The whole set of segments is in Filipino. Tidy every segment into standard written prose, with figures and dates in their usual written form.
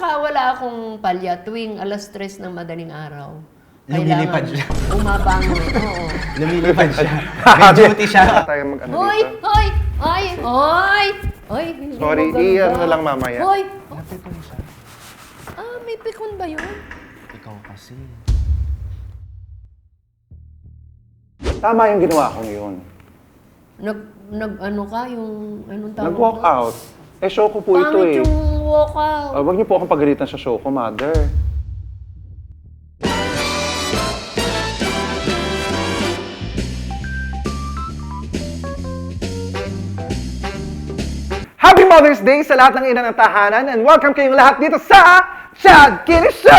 saka wala akong palya tuwing 3:00 ng madaling araw. Lumilipad siya. Umabangon, oo. Lumilipad siya. May duty siya. Tayo mag-ano Hoy! dito. Hoy! Hoy! Hoy! Hoy! Hindi Sorry, mo ganda. i-ano na lang mamaya. Hoy! Napipon siya. May pikon ba yun? Ikaw kasi. Tama yung ginawa kong yun. Ano ka, yung anong tawag? Nag-walk doon? out. Show ko po ito Pangit eh. yung walk out. Huwag niyo po akong pagalitan sa show ko, mother. Happy Mother's Day sa lahat ng ina ng tahanan and welcome kayong lahat dito sa Chad Kinney Show!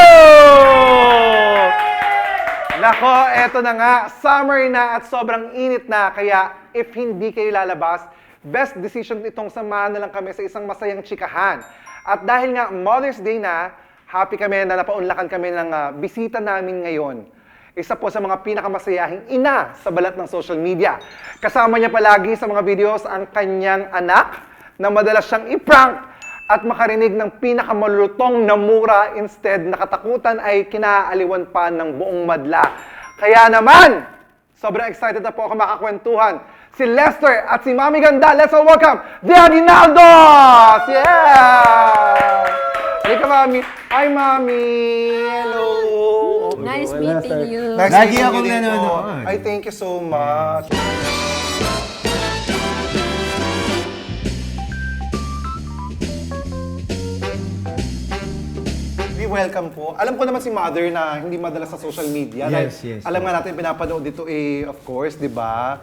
Nako, eto na nga, summer na at sobrang init na, kaya if hindi kayo lalabas, best decision itong samahan na lang kami sa isang masayang chikahan. At dahil nga Mother's Day na, happy kami na napaunlakan kami ng bisita namin ngayon. Isa po sa mga pinakamasayahing ina sa balat ng social media. Kasama niya palagi sa mga videos ang kanyang anak na madalas siyang i-prank at makarinig ng pinakamalutong na mura, instead nakatakutan ay kinaaliwan pa ng buong madla. Kaya naman, sobrang excited na po ako makakwentuhan si Lester at si Mami Ganda. Let's all welcome the Aguinaldos! Yeah! Halika, Mami. Hi, Mami! Hello! Nice meeting you. Lagi akong nanonood. Ay, thank you so much. Welcome po. Alam ko naman si Mother na hindi madalas sa social media. Yes, Like, yes. alam nga natin, pinapanood dito of course, di ba?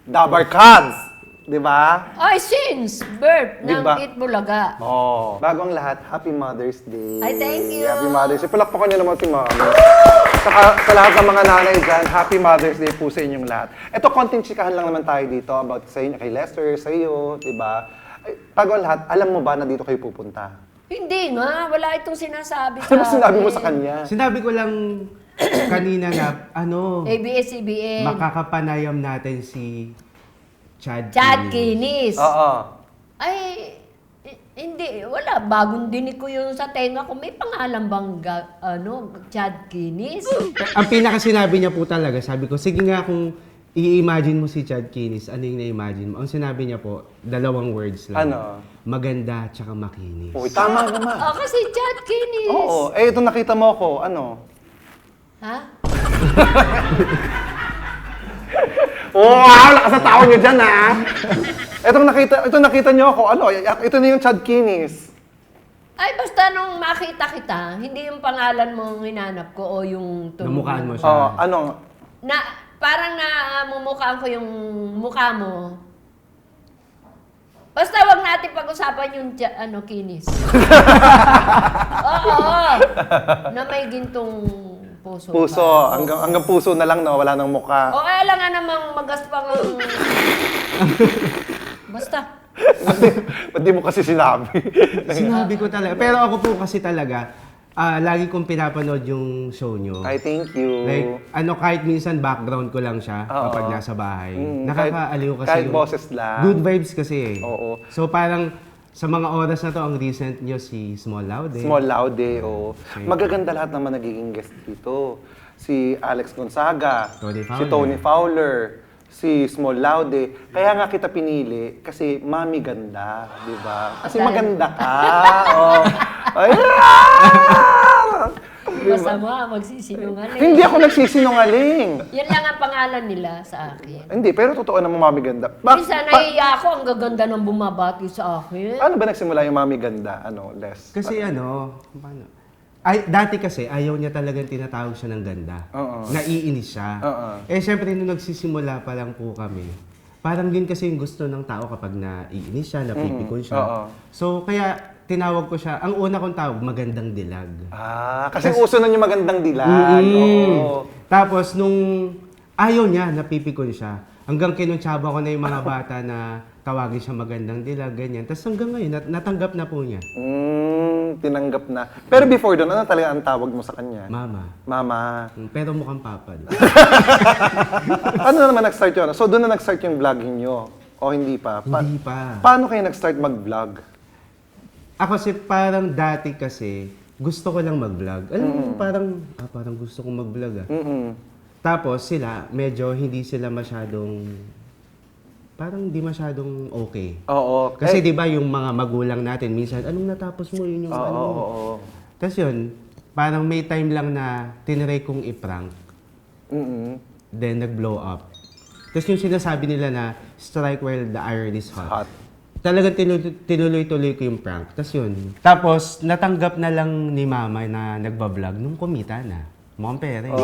Dabar Cats! Di ba? Ay, since birth ng Diba? Itbulaga. Oh. Bago ang lahat, Happy Mother's Day. Ay, thank you. Happy Mother's Day. Palakpakan niyo naman si Mami. Saka sa lahat ng mga nanay dyan, Happy Mother's Day po sa inyong lahat. Ito, konting chikahan lang naman tayo dito about sa inyo, kay Lester, sa iyo, di ba? Ay, bago ang lahat, alam mo ba na dito kayo pupunta? Hindi nga, wala itong sinasabi Ano ba sinabi mo akin. sa kanya? Sinabi ko lang kanina na, ABS-CBN. makakapanayam natin si Chad Chad Kinney. Kinis. Oo. Ay, hindi, wala. Bagong dinig ko yung sa tenga ko. May pangalan bang, Chad Kinis? Ang pinaka sinabi niya po talaga, sabi ko, sige nga kung i-imagine mo si Chad Kinney, ano yung na-imagine mo? Ang sinabi niya po, 2 words lang. Ano? Maganda tsaka makinis. Uy, tama naman. Kasi Chad Kinis. Oo. Ito nakita mo ako, ano? Ha? Wow! Lakas na tao niyo dyan, ha? Ito nakita niyo ako, ano? Ito na yung Chad Kinis. Ay, basta nung makita kita, hindi yung pangalan mo ang hinanap ko o yung Namukhaan mo siya. Oo, ano? Parang namumukhaan ko yung mukha mo. Basta wag natin pag-usapan yung kinis. Oo. Na may gintong puso. Puso. pa. Hanggang puso na lang, no? Wala nang mukha. O alam nga namang magaspang ang... Basta. Ba't di mo kasi sinabi? Sinabi ko talaga. Pero ako po kasi talaga, lagi kong pinapanood yung show nyo. Ay, thank you. Like, kahit minsan background ko lang siya Oo. kapag nasa bahay. Mm, Nakakaaliw kasi kahit yung boses lang. good vibes kasi eh. Oo. So parang sa mga oras na to, ang recent nyo si Small Loud eh. Small Laude, oh. Okay. Magaganda lahat naman nagiging guest dito. Si Alex Gonzaga, Tony si Fowler. Tony Fowler, si Small Laude. Kaya nga kita pinili kasi Mami ganda, di ba? Kasi Dahil- maganda ka. Oh. Ay, Basta mo, magsisinungaling. hindi ako nagsisinungaling. Yan lang ang pangalan nila sa akin. Hindi, pero totoo naman Mami ganda. Minsan nahiya ako, ang gaganda ng bumabati sa akin. Paano ba nagsimula yung Mami ganda? Les? Kasi paano? Dati kasi ayaw niya talagang tinatawag siya ng ganda. Oo. Naiinis siya. Oo. Syempre nung nagsisimula pa lang po kami, parang yun kasi yung gusto ng tao kapag naiinis siya, napipikon siya. Oo. So kaya tinawag ko siya, ang una kong tawag, magandang dilag. Kasi uso na yung magandang dilag. Oo. Tapos nung ayaw niya, napipikon siya. Hanggang kinuntsaba ko na yung mga bata na tawagin siya magandang dilag, ganyan. Tapos hanggang ngayon, natanggap na po niya. Tinanggap na. Pero before doon, ano talaga ang tawag mo sa kanya? Mama. Mama. Pero mukhang papa. Di ba? Ano na naman nag-start yun? So doon na nag-start yung vlogging nyo? O hindi pa? Hindi pa. Paano kayo nag-start mag-vlog? Ako kasi parang dati kasi, gusto ko lang mag-vlog. Alam mo, parang gusto kong mag-vlog ah. Tapos sila, medyo hindi sila masyadong, parang hindi masyadong okay. Oo. Kasi di ba yung mga magulang natin, minsan, anong natapos mo, yun yung ano mo. Oo. Tapos yun, parang may time lang na tinry kong i-prank. Then nag-blow up. Tapos yung sinasabi nila na, strike while the iron is hot. Talagang tinuloy-tuloy ko yung prank. Tapos yun. Tapos natanggap na lang ni mama na nagbablog nung kumita na. Mukhang pera eh.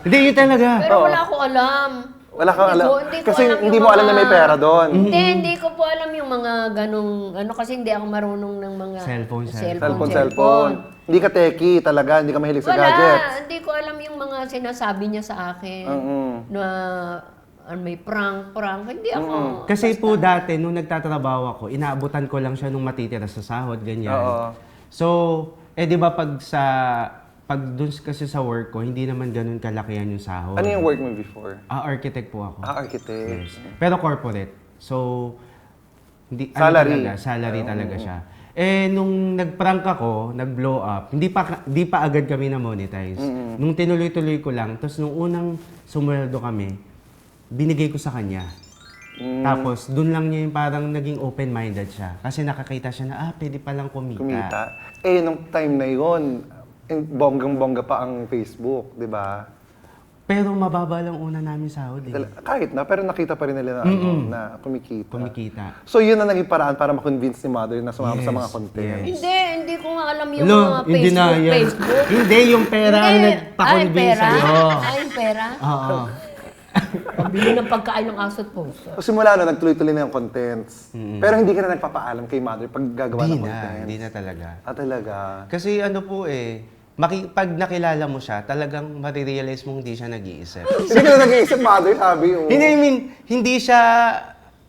Hindi, yun talaga. Pero wala ko alam. Wala kang Hindi alam. ko- hindi ko Kasi alam hindi yung mo alam na mga- may pera doon. Hindi ko po alam yung mga ganong, kasi hindi ako marunong ng mga Cellphone. Hindi ka techie talaga, hindi ka mahilig sa Wala, gadgets. hindi ko alam yung mga sinasabi niya sa akin na may prank. Hindi ako. Kasi po dati, nung nagtatrabaho ako, inaabutan ko lang siya nung matitira sa sahod, ganyan. Oo. So, di ba pag dun kasi sa work ko, hindi naman ganun kalakihan yung sahod. Ano yung work mo before? Architect po ako. Architect. Yes. Pero corporate. So, hindi, Salary. salary talaga siya. Nung nag-prank ako, nag-blow up, hindi pa agad kami na-monetize. Nung tinuloy-tuloy ko lang, tapos nung unang sumweldo kami, binigay ko sa kanya. Tapos, dun lang niya yung parang naging open-minded siya. Kasi nakakita siya na, pwede palang kumita. Nung time na yun, bonggang-bongga pa ang Facebook, di ba? Pero mababa lang una namin sahod eh. Kahit na, pero nakita pa rin nila na, na kumikita. Kumikita. So yun ang naging paraan para ma-convince ni Mother na sumama sa mga content. Hindi ko nga alam yung Lo, mga hindi na yan. Facebook. Hindi, yung pera ang nagpa-convince sa'yo. Yung pera? Oo. Pabili ng pagkain ng aso at puso. So simula na, nagtuloy-tuloy na yung contents. Pero hindi ka na nagpapaalam kay Mother pag gagawa ng content. Hindi na talaga. Talaga. Kasi ano po pag nakilala mo siya, talagang marirealize mong hindi siya nag-iisip. Hindi ka na nag-iisip, Mother, sabi. Hindi, I mean, hindi siya,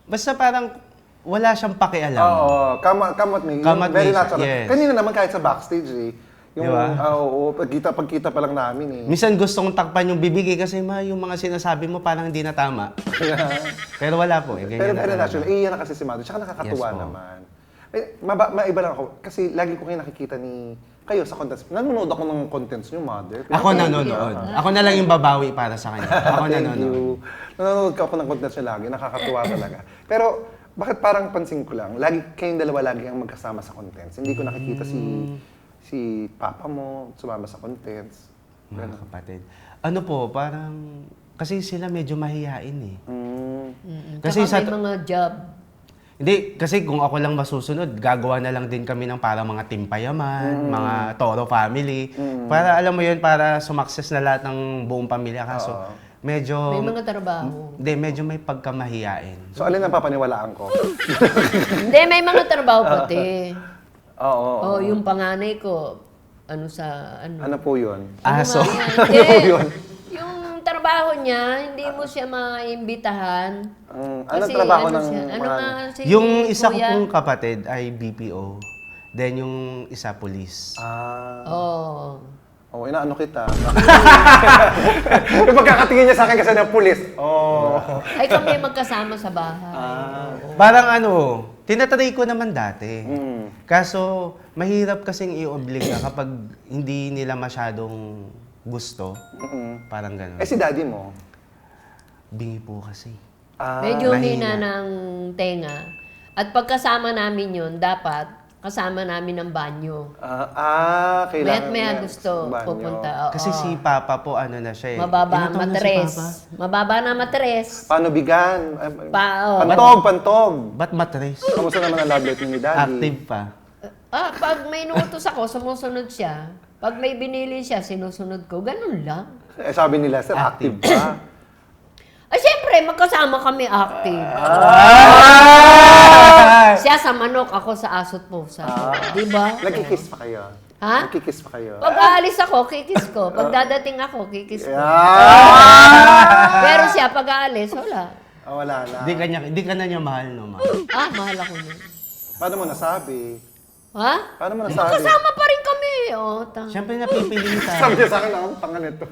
basta parang wala siyang pakialam. Oo, come at me. Come at Very me, natural. yes. Kanina naman kahit sa backstage Yung, Diba? pagkita pa lang namin Minsan gusto kong takpan yung bibig kasi yung mga sinasabi mo parang hindi na tama. Pero wala po ganyan Pero na very talaga. natural. Iyan na kasi si Mother. Tsaka nakakatuwa Yes po. naman. Maiba lang ako. Kasi lagi ko kayo nakikita kayo sa contents. Nanonood ako ng contents niyo, Mother. Ako nanonood. Ako na lang yung babawi para sa kanya. Ako Thank nanonood. you. Nanonood ka ako ng contents niyo lagi. Nakakatuwa talaga. Pero bakit parang pansin ko lang, kayong dalawa lagi ang magkasama sa contents. Hindi ko nakikita si papa mo sumama sa contents. Mga kapatid. Ano po, parang, kasi sila medyo mahihain eh. Kasi Kasi may mga job. Hindi, kasi kung ako lang masusunod, gagawa na lang din kami ng para mga Timpayaman, mga Toro family. Para alam mo yun, para sumakses na lahat ng buong pamilya. Kaso, medyo... May mga trabaho. Hindi, medyo may pagkamahiyain. So alin ang papaniwalaan ko? Hindi, may mga trabaho pati. Oo. Yung panganay ko, ano. Ano po yun? Aso. Hindi. Ano yun? Yung trabaho niya, hindi mo siya maimbitahan. Anong trabaho ng Yung isa ko kuya? pong kapatid ay BPO. Then yung isa, police. Oo. Inaano kita. Yung pagkakatingin niya sa akin kasi ng pulis. Ay kami magkasama sa bahay. Parang tinatry ko naman dati. Kaso, mahirap kasing i-obliga kapag hindi nila masyadong gusto. Parang gano'n. Si daddy mo? Bingi po kasi. Medyo mahina. hina ng tenga. At pagkasama namin yun, dapat kasama namin ng banyo. Kailangan Maya't gusto banyo. pupunta. Oo. Kasi si Papa po, ano na siya eh. Mababa Ilan taon na si matres. Papa? Mababa na matres. Paano bigan? Pantog! Ba't matres? Kamusta naman ang love life ni daddy? Active pa. Pag may inuutos ako, sumusunod siya. Pag may binili siya, sinusunod ko. Ganun lang. Sabi nila, sir, active pa. Ay, syempre, magkasama kami active. Siya sa manok, ako sa aso't pusa. Di ba? Nagkikiss pa kayo? Ha? Nagkikiss pa kayo? Pag aalis ako, kikis ko. Pag dadating ako, kikis ko. Pero siya, pag aalis, wala. Wala na. Hindi ka na niya mahal, no, ma? Mahal ako niya. Paano mo nasabi? Ha? Paano mo nasabi? Kasama pa rin kami. Siyempre napipiliin tayo. Sabi niya sa akin, ang tanga nito.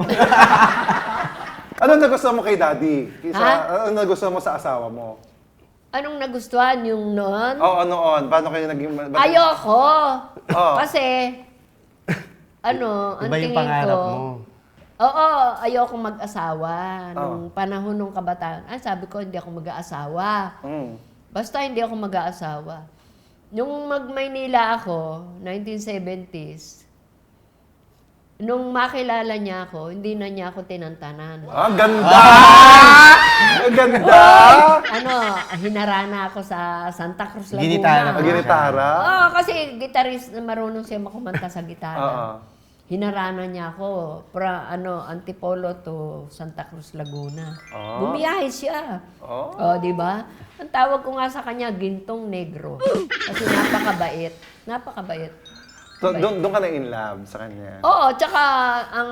Ano nagustuhan mo kay daddy? Ano nagustuhan mo sa asawa mo? Anong nagustuhan yung noon? Oo, noon. Paano kayo naging... Ayoko. Oo. Kasi, ang Iba yung tingin pangarap ko, mo. oo, ayoko mag-asawa. Nung panahon ng kabataan, sabi ko, hindi ako mag-aasawa. Basta hindi ako mag-aasawa. Nung mag-Maynila ako, 1970s, nung makilala niya ako, hindi na niya ako tinantanan. Ganda! Ang ganda! Hinarana ako sa Santa Cruz, Laguna. Ginitara pa. Ginitara? Oo, kasi gitarist na marunong siya makumanta sa Oo. gitara. Hinarana niya ako Antipolo to Santa Cruz, Laguna. Bumiyahe siya. Di ba? Ang tawag ko nga sa kanya, Gintong Negro. Kasi napakabait. Napakabait. Doon ka na in love sa kanya? Oo, tsaka ang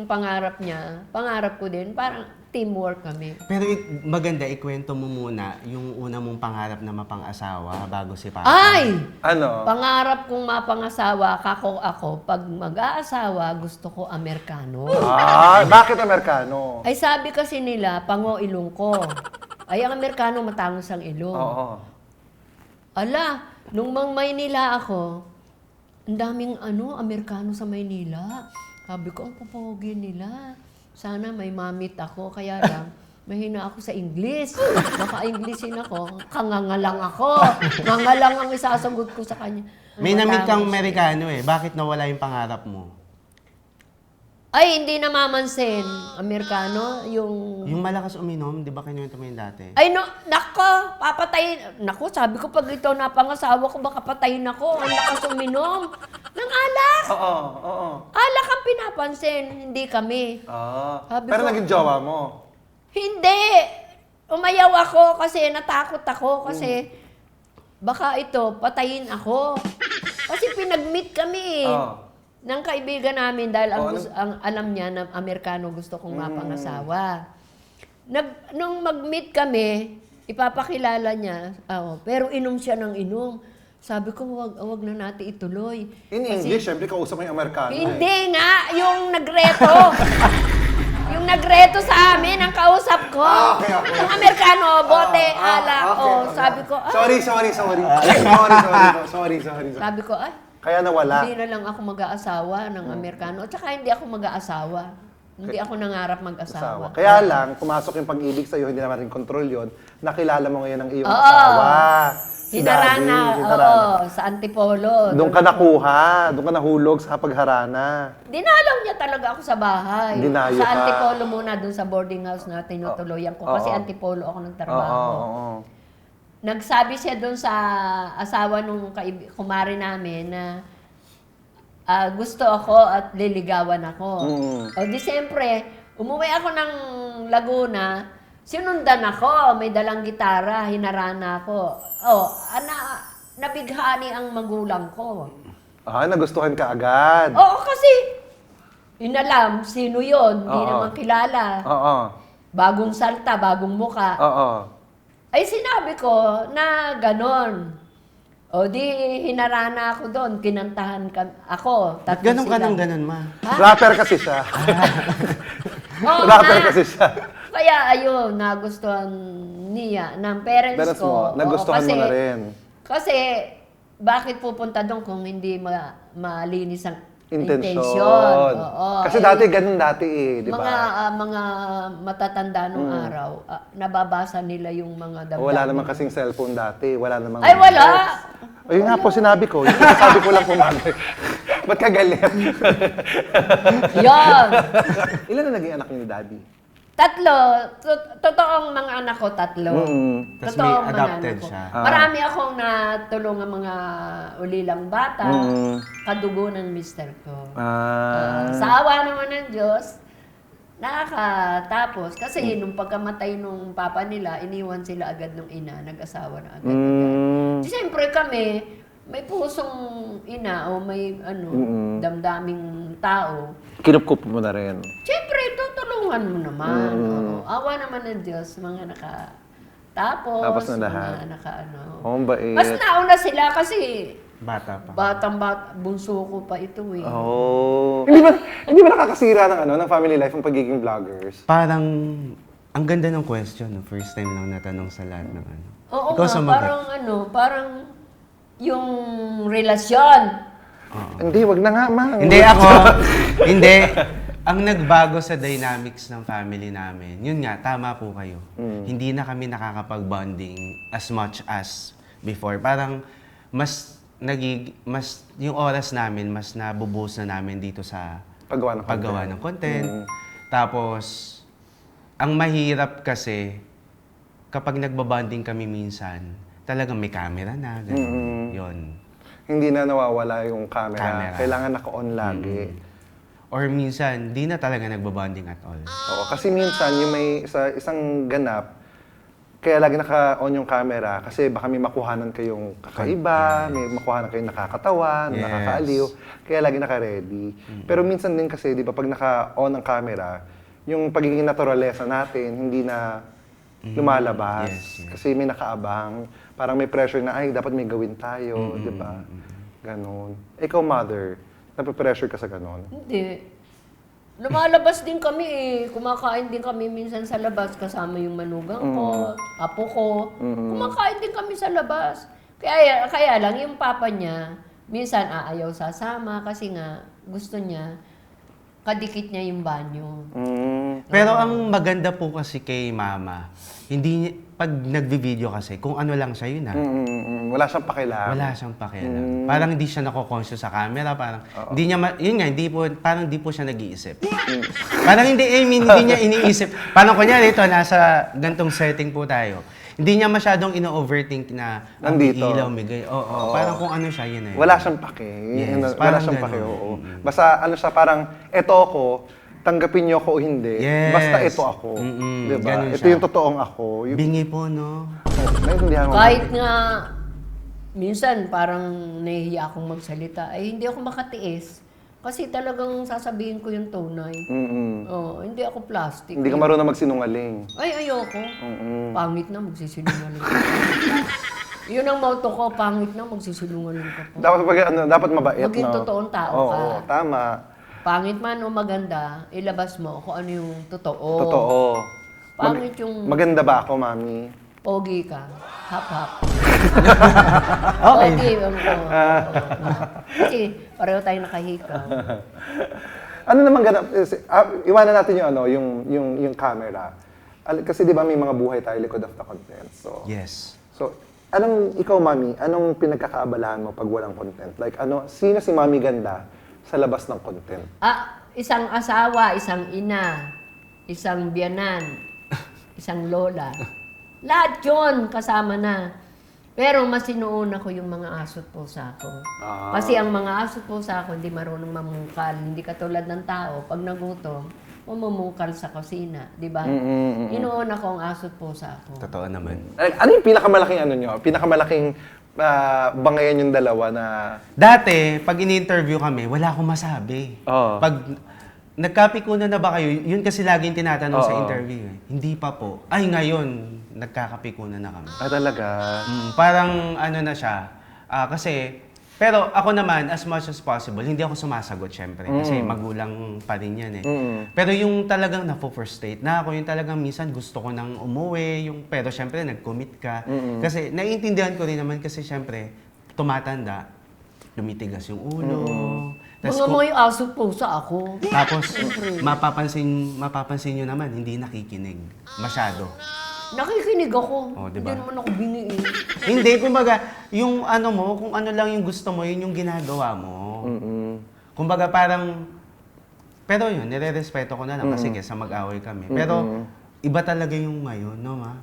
pangarap niya, pangarap ko din, parang teamwork kami. Pero maganda, ikwento mo muna yung una mong pangarap na mapang-asawa bago si Papa. Ay! Ano? Pangarap kong mapangasawa, ako, pag mag-aasawa, gusto ko Amerikano. Bakit Amerikano? Ay sabi kasi nila, pango ilong ko. Ay ang Amerikano matangos ang ilong. Oo. Ala, nung Maynila ako, ang daming Amerikano sa Maynila. Sabi ko, ang papogi nila. Sana may mamit ako, kaya lang, mahina ako sa English. Maka-Englishin ako, kangangalang ako. Ngangalang ang isasagot ko sa kanya. May namit kang Matangos. Amerikano Bakit nawala yung pangarap mo? Ay, hindi namamansin. Amerikano, yung... Yung malakas uminom, di ba kinuwento mo yun dati? Ay, no, nako, papatayin. Nako, sabi ko, pag ito napangasawa ko, baka patayin ako. Ang lakas uminom. Ng alak. Oo. Alak ang pinapansin, hindi kami. Sabi Pero ko, naging jowa mo? Hindi. Umayaw ako kasi natakot ako kasi baka ito, patayin ako. Kasi pinag-meet kami ng kaibigan namin dahil ang alam niya na Amerikano gusto kong mapangasawa. Nung mag-meet kami, ipapakilala niya, pero inom siya ng inom. Sabi ko, wag na natin ituloy. In English, syempre kausap mo yung Amerikano. Hindi nga, yung nagreto. Yung nagreto sa amin, ang kausap ko. Okay. Yung Amerikano, bote, alak. Sabi ko, Sorry. Sorry. Sabi ko, Kaya nawala. hindi na lang ako mag-aasawa ng Amerikano. At saka hindi ako mag-aasawa. Hindi ako nangarap mag-asawa. Kaya lang, pumasok yung pag-ibig sa'yo, hindi naman rin control yun. Nakilala mo ngayon ang iyong Oo. asawa. Si Hinarana, Daddy. sa Antipolo. Doon ka nakuha, doon ka nahulog sa pagharana. Dinalaw niya talaga ako sa bahay. Dinayo sa ka. Antipolo muna, doon sa boarding house na tinutuloyan ko. Kasi Antipolo ako ng trabaho. Oo. Nagsabi siya doon sa asawa nung kumari namin na gusto ako at liligawan ako. O di siyempre, umuwi ako ng Laguna, sinundan ako, may dalang gitara, hinarana ako. Nabighani ang magulang ko. Nagustuhan ka agad. Oo, kasi inalam, sino yon, hindi naman kilala. Oo. Bagong salta, bagong muka. Oo. Ay sinabi ko na ganon. O di hinarana ako doon, kinantahan ako. Ba't Tatlo ganun ka sila. ng ganun, ma? Rapper kasi siya. Oo Rapper nga. kasi siya. Kaya ayun, nagustuhan niya, ng parents Parents ko. mo, nagustuhan Oo, mo na rin. Kasi bakit pupunta doon kung hindi malinis ang Intensyon. intensyon? Oo. Kasi dati ganun di ba? Mga matatanda nung araw, nababasa nila yung mga damdamin. Wala naman kasing cellphone dati. Wala namang... Ay, wala! Ayun nga po, sinabi ko. Yung sinasabi ko lang po, mami. Ba't ka galit? Yan! Ilan na naging anak niyo ni Daddy? 3. Totoong mga anak ko, 3. Tas may Totoong mga adopted anak ko. siya. Marami akong natulungan mga ulilang bata, kadugo ng mister ko. Sa awa naman ng Diyos, nakakatapos. Kasi nung pagkamatay nung papa nila, iniwan sila agad nung ina, nag-asawa na agad. Siyempre kami, may pusong ina o may damdaming tao. Kinukup mo na rin. Siyempre, tutulungan mo naman. Oo. Awa naman ng Diyos, mga nakatapos, Tapos na lahat. mga naka-ano. Oh, bait. Mas nauna sila kasi Bata pa. bunso ko pa ito eh. Oh. Hindi ba nakakasira ng ng family life ang pagiging vloggers? Parang Ang ganda ng question, no? First time lang natanong sa lahat ng ano. Oo Ikaw nga, sumagot. parang yung relasyon. Hindi, wag na nga, ma. Hindi ako, hindi. Ang nagbago sa dynamics ng family namin, yun nga, tama po kayo. Hindi na kami nakakapag-bonding as much as before. Parang mas yung oras namin, mas nabubuhos na namin dito sa paggawa ng content. Tapos, ang mahirap kasi, kapag nagbabonding kami minsan, talagang may camera na, gano'n. Yun. Hindi na nawawala yung camera. Kailangan naka-on lagi. Or minsan, di na talaga nagbabonding at all. Oo, kasi minsan yung may sa isang ganap, kaya lagi naka-on yung camera kasi baka may makuhanan kayong kakaiba, may makuhanan kayong nakakatawa, Yes. nakakaaliw, kaya lagi naka-ready. Pero minsan din kasi, di ba, pag naka-on ang camera, yung pagiging naturalesa natin, hindi na lumalabas. Yes. Kasi may nakaabang, parang may pressure na, ay, dapat may gawin tayo, di ba? Ganon. Ikaw, mother, nape-pressure ka sa ganon? Hindi. Lumalabas din kami eh. Kumakain din kami minsan sa labas kasama yung manugang ko, apo ko. Kumakain din kami sa labas. Kaya lang yung papa niya, minsan aayaw sasama kasi nga gusto niya kadikit niya yung banyo. Pero ang maganda po kasi kay mama, pag nagbi-video kasi, kung ano lang siya, yun na. Wala siyang pakialam. Wala siyang pakialam. Parang hindi siya nako-conscious sa camera, parang hindi niya yun nga, parang hindi po siya nag-iisip. Parang hindi niya iniisip. Parang kunyari ito, nasa gantong setting po tayo. Hindi niya masyadong ino-overthink na Nandito. may ilaw, may Oo. Parang kung ano siya, yun na yun. Wala siyang pake. Yes, Wala parang siyang ganun. pake, oo. Basta ano siya, parang eto ako, tanggapin niyo ako o hindi. Yes. Basta ito ako. Diba? Ganun Ito siya. yung totoong ako. Bingi po, no? Naintindihan mo. Kahit nga minsan parang nahihiya akong magsalita, ay hindi ako makatiis. Kasi talagang sasabihin ko yung tunay. Oh, hindi ako plastic. Hindi ka marunong magsinungaling. Ay, ayoko. Pangit na, magsisinungaling ka. Yun ang motto ko, pangit na, magsisinungaling ka pa. Dapat mabait, Maging no? totoong tao Oo, ka. tama. Pangit man o maganda, ilabas mo kung ano yung totoo. Totoo. Pangit yung Maganda ba ako, mami? pogi ka. Hap-hap. Okay. Pogi. Kasi pareho tayo nakahikaw. Ano naman ganap? Iwanan natin yung ano, yung camera. Kasi 'di ba may mga buhay tayo likod of the content. So, Yes. So, ikaw, mami, anong pinagkakaabalahan mo pag walang content? Like, sino si Mami Ganda sa labas ng content? Isang asawa, isang ina, isang biyanan, isang lola. Lahat yun kasama na. Pero mas sinuuna ko yung mga aso't pusa ko. Kasi ang mga aso't pusa ko hindi marunong mamungkal. Hindi katulad ng tao. Pag nagutom, mamumungkal sa kusina. Di ba? Inuuna ko ang aso't pusa ko. Totoo naman. Ano yung pinakamalaking ano nyo? Pinakamalaking bangayan yung dalawa na... Dati, pag ini-interview kami, wala akong masabi. Oo. Pag nagkapikunan na ba kayo, yun kasi laging tinatanong sa Oo. interview. Hindi pa po. Ay, ngayon, nagkakapikunan na kami. talaga? Parang ano na siya. Pero ako naman, as much as possible, hindi ako sumasagot syempre. Kasi magulang pa rin yan eh. Pero yung talagang na-frustrate na ako, yung talagang minsan gusto ko nang umuwi, pero syempre nag-commit ka. Kasi naiintindihan ko rin naman kasi syempre, tumatanda, lumitigas yung ulo. Mga may aso't pusa ako. Tapos mapapansin nyo naman, hindi nakikinig. Masyado. Nakikinig ako. Oh, diba? Hindi naman ako bingi eh. Hindi, kumbaga, yung ano mo, kung ano lang yung gusto mo, yun yung ginagawa mo. Kumbaga parang, pero yun, nire-respeto ko na lang kasi kesa mag-away kami. Pero, iba talaga yung ngayon, no ma?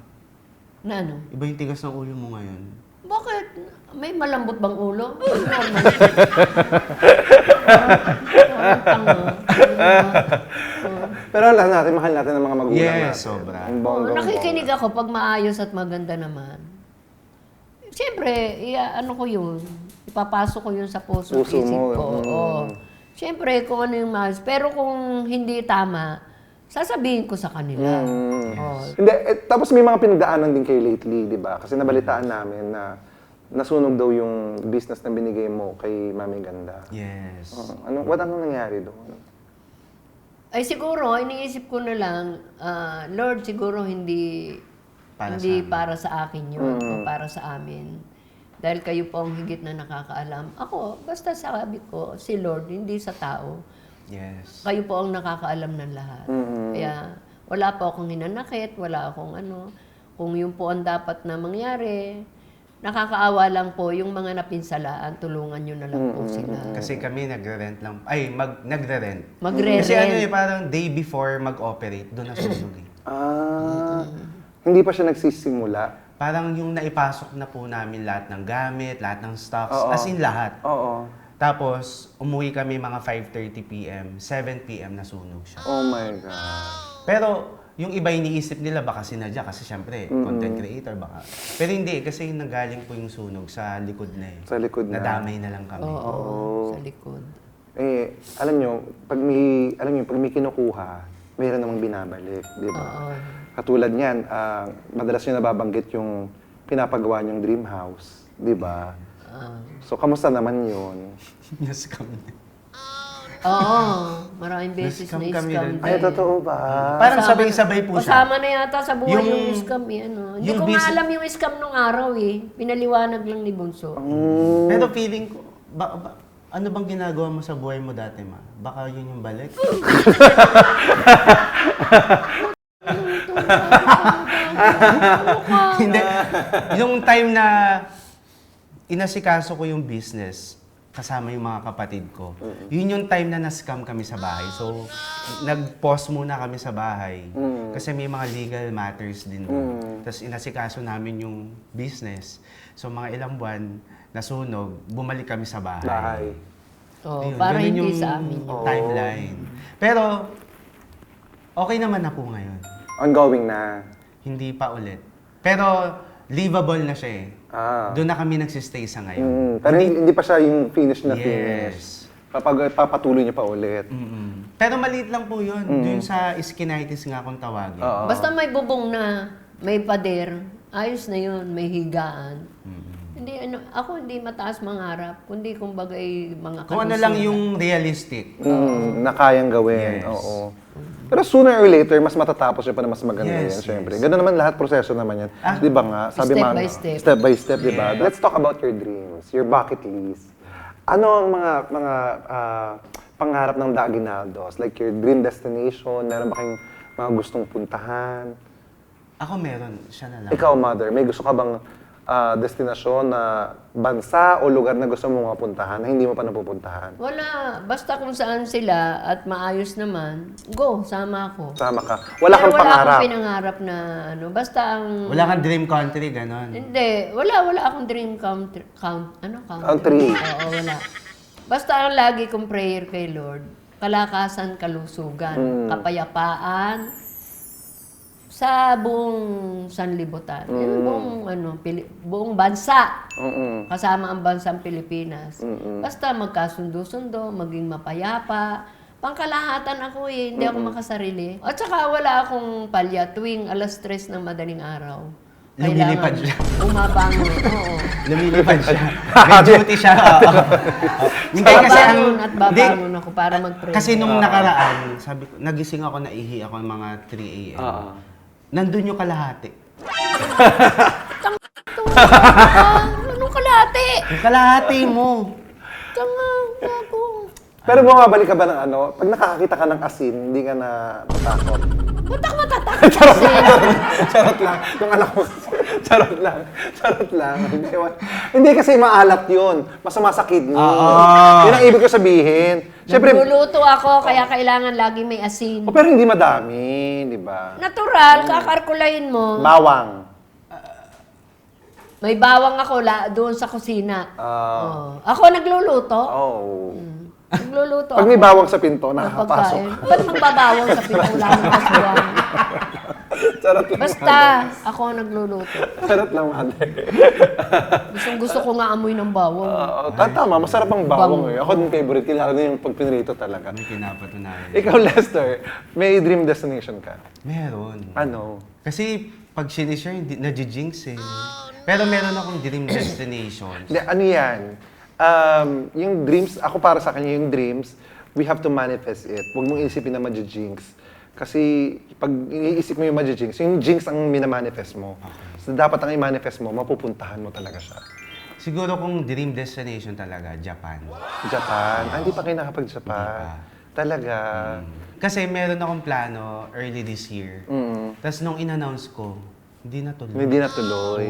Na ano? Iba yung tigas ng ulo mo ngayon. Bakit? May malambot bang ulo? Normal. Pero alam natin, mahal natin ang mga magulang natin. Yes, sobra. Ang bonggang-bongga. Nakikinig ako pag maayos at maganda naman. Siyempre, ano ko yun. Ipapasok ko yun sa puso Puso isip mo. ko. Oo. Siyempre, kung ano yung maayos. Pero kung hindi tama, sasabihin ko sa kanila. Oo. Hindi, tapos may mga pinagdaanan din kayo lately, di ba? Kasi nabalitaan namin na nasunog daw yung business na binigay mo kay Mami Ganda. Yes. Anong nangyari doon? Ay siguro, iniisip ko na lang, Lord, siguro hindi Para hindi sa amin. para sa akin yun o para sa amin. Dahil kayo po ang higit na nakakaalam. Ako, basta sabi ko, si Lord, hindi sa tao. Yes. Kayo po ang nakakaalam ng lahat. Kaya wala po akong hinanakit, wala akong ano. Kung yun po ang dapat na mangyari, nakakaawa lang po yung mga napinsalaan, tulungan nyo na lang po sila. Kasi kami nagre-rent lang. Ay, nagre-rent. Magre-rent. Kasi ano eh, parang day before mag-operate, doon nasunog eh. Hindi pa siya nagsisimula. Parang yung naipasok na po namin lahat ng gamit, lahat ng stocks, Oo. as in lahat. Oo. Tapos, umuwi kami mga 5:30 p.m., 7 p.m. nasunog siya. Oh my God. Pero, yung iba iniisip nila baka sinadya kasi syempre, content creator baka. Pero hindi, kasi nanggaling po yung sunog sa likod na eh. Sa likod na. Nadamay na lang kami. Oo, sa likod. Eh, alam nyo, pag may kinukuha, mayroon namang binabalik, di ba? Oo. Katulad niyan, madalas nyo nababanggit yung pinapagawa niyong dream house, di ba? So, kamusta naman yun? Yes, kami. Oo, maraming beses Na-scam na kami scam rin. din. Ay, totoo ba? Parang sabay-sabay po siya. Kasama na yata sa buhay yung, Yung- scam eh. Ano. Hindi yung ko nga business- alam yung scam nung araw eh. Pinaliwanag lang ni Bunso. Pero feeling ko, ano bang ginagawa mo sa buhay mo dati, ma? Baka yun yung balik? Hindi. Yung time na inasikaso ko yung business, kasama yung mga kapatid ko, yun yung time na na-scam kami sa bahay. So, nag-pause muna kami sa bahay. Kasi may mga legal matters din doon. Tapos inasikaso namin yung business. So, mga ilang buwan, nasunog, bumalik kami sa bahay. Bahay. Oh, Ayun, para ganun hindi yung sa amin yun. timeline. Pero, okay naman na po ngayon. Ongoing na. Hindi pa ulit. Pero, livable na siya eh. Doon na kami nagsistay sa ngayon. Pero hindi pa siya yung finish na Yes. finish. Papatuloy niya pa ulit. Pero maliit lang po yun. Doon sa skinitis nga kung tawagin. Basta may bubong na, may pader, ayos na yun, may higaan. Hindi, ako hindi mataas mangarap, kundi kumbaga mga Kung ano lang yung realistic. Na kayang gawin. Yes. Oo. Pero sooner or later, mas matatapos siya pa na mas maganda Yes, yan, syempre. yes. Ganun naman lahat, proseso naman yan. Di ba nga? Sabi Step man, by step. Step by step, di ba? Yeah. Let's talk about your dreams, your bucket list. Ano ang mga pangarap ng The Aguinaldos? Like your dream destination? Meron ba kayong mga gustong puntahan? Ako meron, siya na lang. Ikaw, mother, may gusto ka bang destinasyon na bansa o lugar na gusto mo mapuntahan na hindi mo pa napupuntahan? Wala, basta kung saan sila at maayos naman, go, sama ako. Sama ka. Wala kang Pero wala pangarap. akong pinangarap na ano, basta ang... Wala kang dream country, ganon. Hindi, wala akong dream Country. Oo, wala. Basta ang lagi kong prayer kay Lord, kalakasan, kalusugan, kapayapaan, sa buong sanlibutan. Yung buong bansa. Kasama ang bansang Pilipinas. Basta magkasundo-sundo, maging mapayapa. Pangkalahatan ako eh, hindi ako makasarili. At saka wala akong palya tuwing alas 3 ng madaling araw. Lumilipad siya. Umabangon, oo. Lumilipad siya. May duty siya. Hindi kasi ang... Babangon at babangon ako para mag-pray. Kasi nung nakaraan, sabi ko, nagising ako, naihi ako ng mga 3 a.m. Nandun yung kalahati. Anong kalate? Yung kalahati mo. Tanga, gago. Pero bumabalik ka ba ng ano? Pag nakakakita ka ng asin, hindi ka na matakot. Ba't ako matatakot kasi? Charot lang. Yung anak mo. Charot lang. Charot lang. Hindi kasi maalat yun. Masama sa kidney. Yun ang ibig ko sabihin. Siyempre, Nagluluto ako, kaya kailangan lagi may asin. pero hindi madami, di ba? Natural, kakarkulahin mo. Bawang. May bawang ako doon sa kusina. Oh. Ako nagluluto. Oh. Nagluluto Pag ako. may bawang sa pinto, ng nakakapasok. pagkain. Ba't magbabawang sa pinula ng kasuwang? Charot lang. Basta, ako nagluluto. Charot lang, mother. Gusto ko nga amoy ng bawang. Tama, masarap ang bawang eh. Ako din favorite, lalo na yung pag pinrito talaga. May pinapatunayan. Ikaw, Lester, may dream destination ka? Meron. Ano? Kasi pag sinishare, nadjijinx eh. Pero meron akong dream destinations. Hindi, ano yan? Yung dreams, ako para sa kanya yung dreams, we have to manifest it. Huwag mong isipin na ma-jinx. Kasi pag iniisip mo yung ma-jinx, yung jinx ang minamanifest mo. So dapat ang i-manifest mo, mapupuntahan mo talaga siya. Siguro kung dream destination talaga, Japan. Japan? Hindi pa kayo nakapag-Japan. Talaga. Kasi meron akong plano early this year. Tapos nung in-announce ko, hindi natuloy. Hindi natuloy.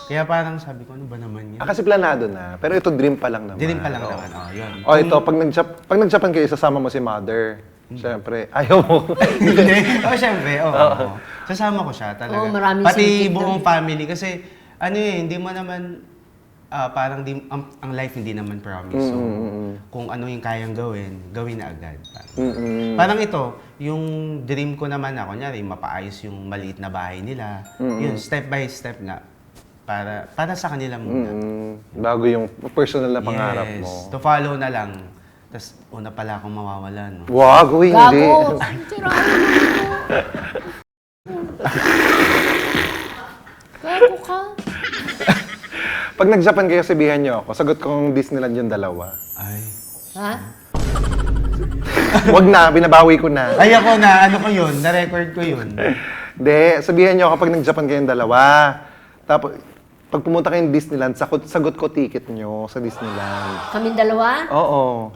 Kaya parang sabi ko, ano ba naman yan? Kasi planado na. Pero ito dream pa lang naman. Dream pa lang naman. Yun. O ito, pag nag-Japan kayo, isasama mo si mother. Siyempre, ayaw mo. Hindi. Siyempre, oo. Sasama ko siya talaga. Oo, maraming Pati singkit buong doon. family. Kasi, hindi mo naman, parang ang life hindi naman promise. So, kung ano yung kayang gawin na agad. Parang ito, yung dream ko naman na, kunyari, mapaayos yung maliit na bahay nila. Yun, step by step nga. Para sa kanila muna. Bago yung personal na pangarap Yes, mo. to follow na lang. Tapos, una pala akong mawawala, no? Wag, hindi. Gago! Sirahan mo. Gago ka. Pag nag-Japan kayo, sabihan nyo ako. Sagot kong Disneyland yung dalawa. Ay. Ha? Wag na, binabawi ko na. Ay, ako na, ano ko yun? Na-record ko yun. Hindi, sabihan nyo ako pag nag-Japan kayong dalawa. Tapos, pag pumunta kayong Disneyland, sagot ko ticket nyo sa Disneyland. Kaming dalawa? Oo.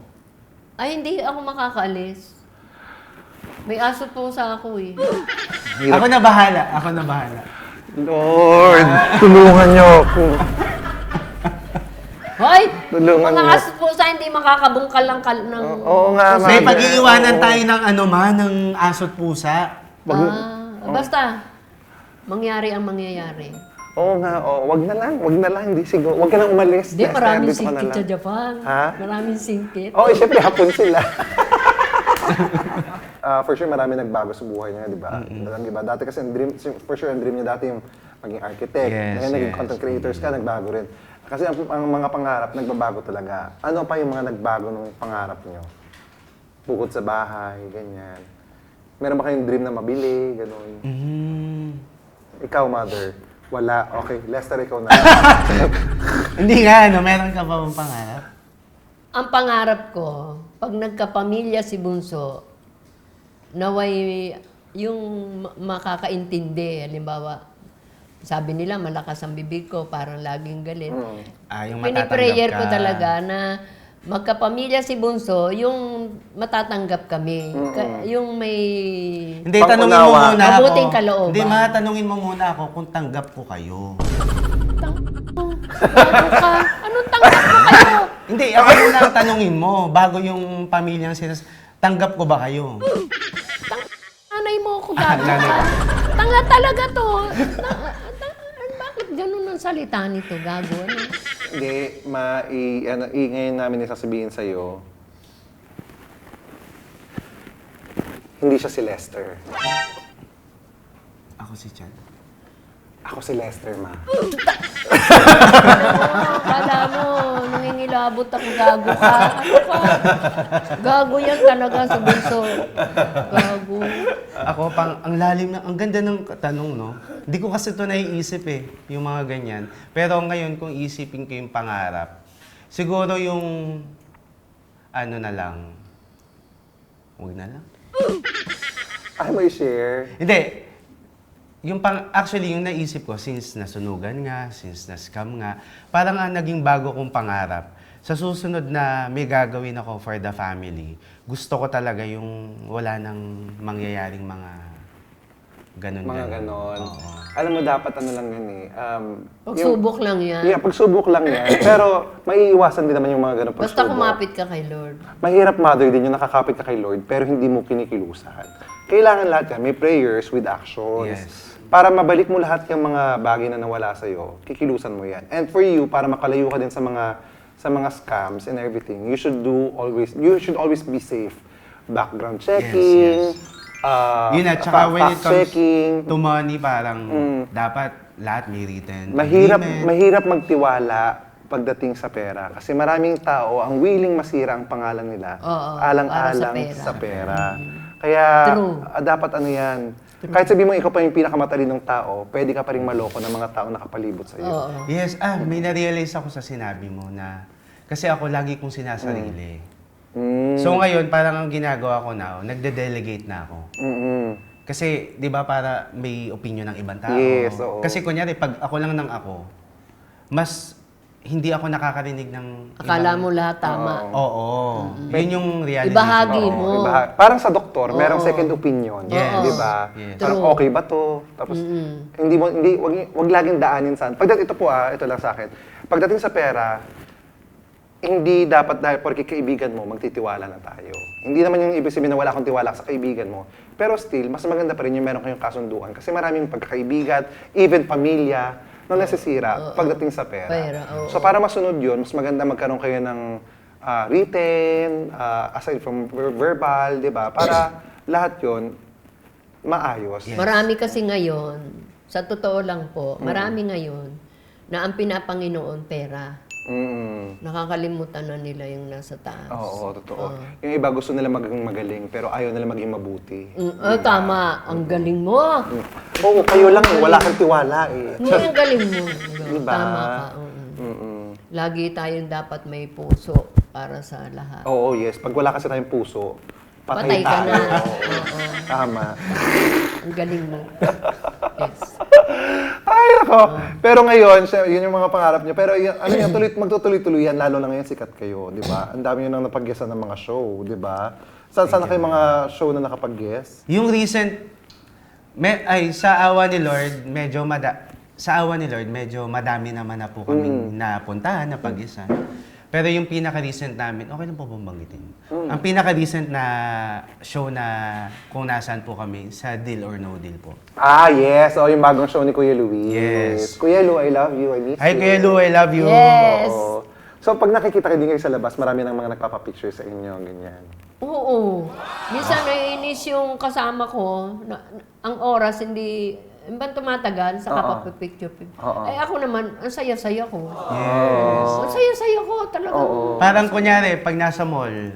Ay, hindi ako makakaalis. May aso po sa ako eh. Ako na bahala. Lord, tulungan nyo ako. Hoy! Tulungan Mga niyo. aso po sa hindi makakabungkal ng... Oo nga, May mother. pag-iiwanan Oo. tayo ng ng aso't pusa. Basta, mangyari ang mangyayari. Oo nga, oo. Wag na lang. Hindi siguro. Wag ka nang umalis. Hindi, Next maraming time, dito ka na singkit lang. sa Japan. Ha? Maraming singkit. Oo, syempre, hapon sila. For sure, marami nagbago sa buhay niya, di ba? Di ba? Dati kasi, for sure, ang dream niya dati yung maging architect. Yes, Ngayon, naging yes. content creators ka, nagbago rin. Kasi ang mga pangarap, nagbabago talaga. Ano pa yung mga nagbago ng pangarap niyo? Bukod sa bahay, ganyan. Meron ba kayong dream na mabili, gano'n? Ikaw, mother, wala. Okay, Lester, ikaw na. Hindi nga, meron ka pa bang pangarap? Ang pangarap ko, pag nagkapamilya si Bunso, naway yung makakaintindi. Halimbawa, sabi nila malakas ang bibig ko, parang laging galit. Yung matatanggap Piniprayer ka. ko talaga na magkapamilya si Bunso, yung matatanggap kami. Yung may... Hindi, tanungin mo Pang-unawa. muna ako. Mabuting kalooban. Hindi, tanungin mo muna ako kung tanggap ko kayo. Bago ka. Anong tanggap ko kayo? Hindi, ako muna ang tanungin mo bago yung pamilyang tanggap ko ba kayo? Nanay mo ako gago Nanay. ka. Tanga talaga to. Bakit ganun ang salita nito? Gago, ano? Hindi, ngayon namin isasabihin sa'yo, hindi siya si Lester. Ako si Chad. Ako si Lester, ma. Kala mo, nangingilabot ako, gago ka. Ano ka? Gago yan talaga sa Bunso. Gago. Ako, ang lalim na, ang ganda ng tanong, no? Hindi ko kasi ito naiisip yung mga ganyan. Pero ngayon, kung isipin ko yung pangarap, siguro yung, na lang, huwag na lang. Ay, mo i-share. Hindi. Actually, yung naisip ko, since nasunugan nga, since na-scam nga, parang naging bago kong pangarap. Sa susunod na may gagawin ako for the family, gusto ko talaga yung wala nang mangyayaring mga ganun. Mga ganon. Oo. Alam mo, dapat ano lang yan eh. Pagsubok lang yan. Yeah, pagsubok lang yan. Pero, maiiwasan din naman yung mga ganong pagsubok. Basta kumapit ka kay Lord. Mahirap, mother, din yung nakakapit ka kay Lord, pero hindi mo kinikilusan. Kailangan lahat yan. May prayers with actions. Yes. Para mabalik mo lahat yung mga bagay na nawala sa'yo, kikilusan mo yan. And for you, para makalayo ka din sa mga scams and everything, you should always be safe. Background checking, Yun at saka when it comes fact-checking. to money, parang dapat lahat may written Mahirap, agreement. mahirap magtiwala pagdating sa pera. Kasi maraming tao ang willing masira ang pangalan nila Oo, alang-alang para sa sa pera. Kaya True. dapat ano yan. Kahit sabihin mo ikaw pa yung pinakamatalinong tao, pwede ka pa rin maloko ng mga taong nakapalibot sa iyo. Oo. Yes, may na-realize ako sa sinabi mo na, kasi ako lagi kong sinasarili. So ngayon, parang ang ginagawa ko now, nagde-delegate na ako. Kasi, di ba, para may opinion ng ibang tao. Yes, oo. Kasi kunyari, pag ako lang ng ako, mas hindi ako nakakarinig ng Akala mo lahat tama. Oo. Yun yung reality. Ibahagi Oo, mo. Parang sa doktor, merong second opinion, Yes. 'di ba? Yes. Parang True. okay ba 'to? Tapos wag laging daanin sa. Pagdating ito po ito lang sa akin. Pagdating sa pera, hindi dapat dahil porque kaibigan mo, magtitiwala na tayo. Hindi naman yung ibig sabihin na wala akong tiwala sa kaibigan mo. Pero still, mas maganda pa rin yung meron kayong kasunduan. Kasi maraming pagkakaibigan, even pamilya, na nasisira pagdating sa pera. Oo. So para masunod yun, mas maganda magkaroon kayo ng written, aside from verbal, di ba? Para lahat yun maayos. Marami kasi ngayon, sa totoo lang po, marami ngayon na ang pinapanginoon pera. Nakakalimutan na nila yung nasa taas. Oo, totoo. Yung iba gusto nila maging magaling, pero ayaw nila maging mabuti. Tama. Ang galing mo. Oo, kayo lang, wala kang tiwala eh. Hindi, ang galing mo. Diba? Tama ka. Lagi tayong dapat may puso para sa lahat. Oo, yes. Pag wala kasi tayong puso, Patay ka tayo. na. Oo. Tama. Ang galing mo. Yes. Ay, nako. Pero ngayon, yun yung mga pangarap niyo. Pero yun, ano yan, magtutuloy-tuloy yan, lalo na ngayon sikat kayo, di ba? Ang dami yun nang napag-guessan ng mga show, di ba? Saan na kayo mga show na nakapag-guess? Yung recent, sa awa ni Lord, medyo madami naman na po kaming napuntahan, napag-isa. Pero yung pinaka-recent namin, okay lang po bang banggitin? Ang pinaka-recent na show na kung nasaan po kami, sa Deal or No Deal po. Ah, yes. O, yung bagong show ni Kuya Luis. Yes. Kuya Lu, I love you. I miss Hi you. Kuya Lu, I love you. Yes. Oo. So, pag nakikita kayo din kayo sa labas, marami ng mga nagpapapicture sa inyo, ganyan. Oo. Minsan naiinis yung kasama ko, ang oras hindi tumatagal sa kapapipicture. Ay ako naman, ang saya-saya ko. Yes. Ang saya-saya ko talaga. Parang kunyari, pag nasa mall,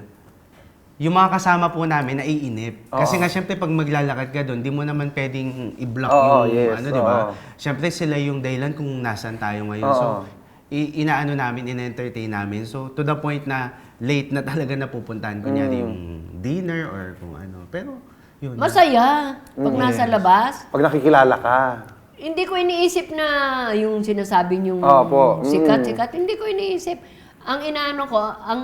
yung mga kasama po namin naiinip. Kasi nga syempre pag maglalakad ka doon, di mo naman pwedeng i-block yung di ba? Syempre sila yung dahilan kung nasaan tayo ngayon. So, inaano namin, in-entertain namin. So, to the point na late na talaga napupuntahan. Kunyari yung dinner or kung ano. Pero, yun. Masaya pag nasa labas. Pag nakikilala ka. Hindi ko iniisip na yung sinasabi niyong Opo. sikat-sikat. Hindi ko iniisip. Ang inaano ko, ang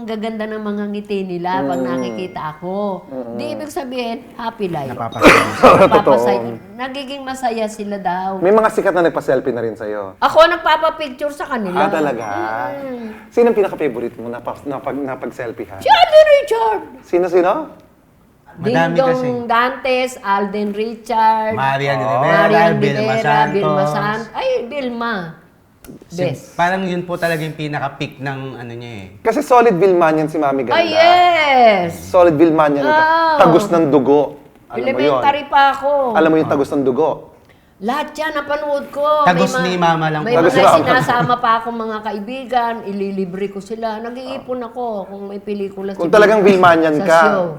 gaganda ng mga ngiti nila pag nakikita ako. Di ibig sabihin, happy life. Napapasaya. Nagiging masaya sila daw. May mga sikat na nagpa-selfie na rin sa'yo. Ako nagpapapicture sa kanila. Ah, talaga? Sino ang pinaka-favorite mo napag-selfie ha? Si Alden Richard. Sino? Madami kasi. Dingdong Dantes, Alden Richard. Marian Rivera, Marian Vilma Rivera, Vilma Santos. Santos. Ay, Vilma. Best. Parang yun po talaga yung pinaka-peak ng ano niya eh. Kasi solid Vilmanian si Mami Ganda. Ay, yes! Solid Vilmanian. Oh. Tagos ng dugo. Alam mo yun? Elementary pa ako. Alam mo yung tagos ng dugo? Lahat yan, napanood ko. Tagos ni Mama lang May po. Tagos mga ni Mama. sinasama pa akong mga kaibigan, ililibre ko sila. Nag-iipon ako kung may pelikula Kung talagang Vilmanian sa ka, show.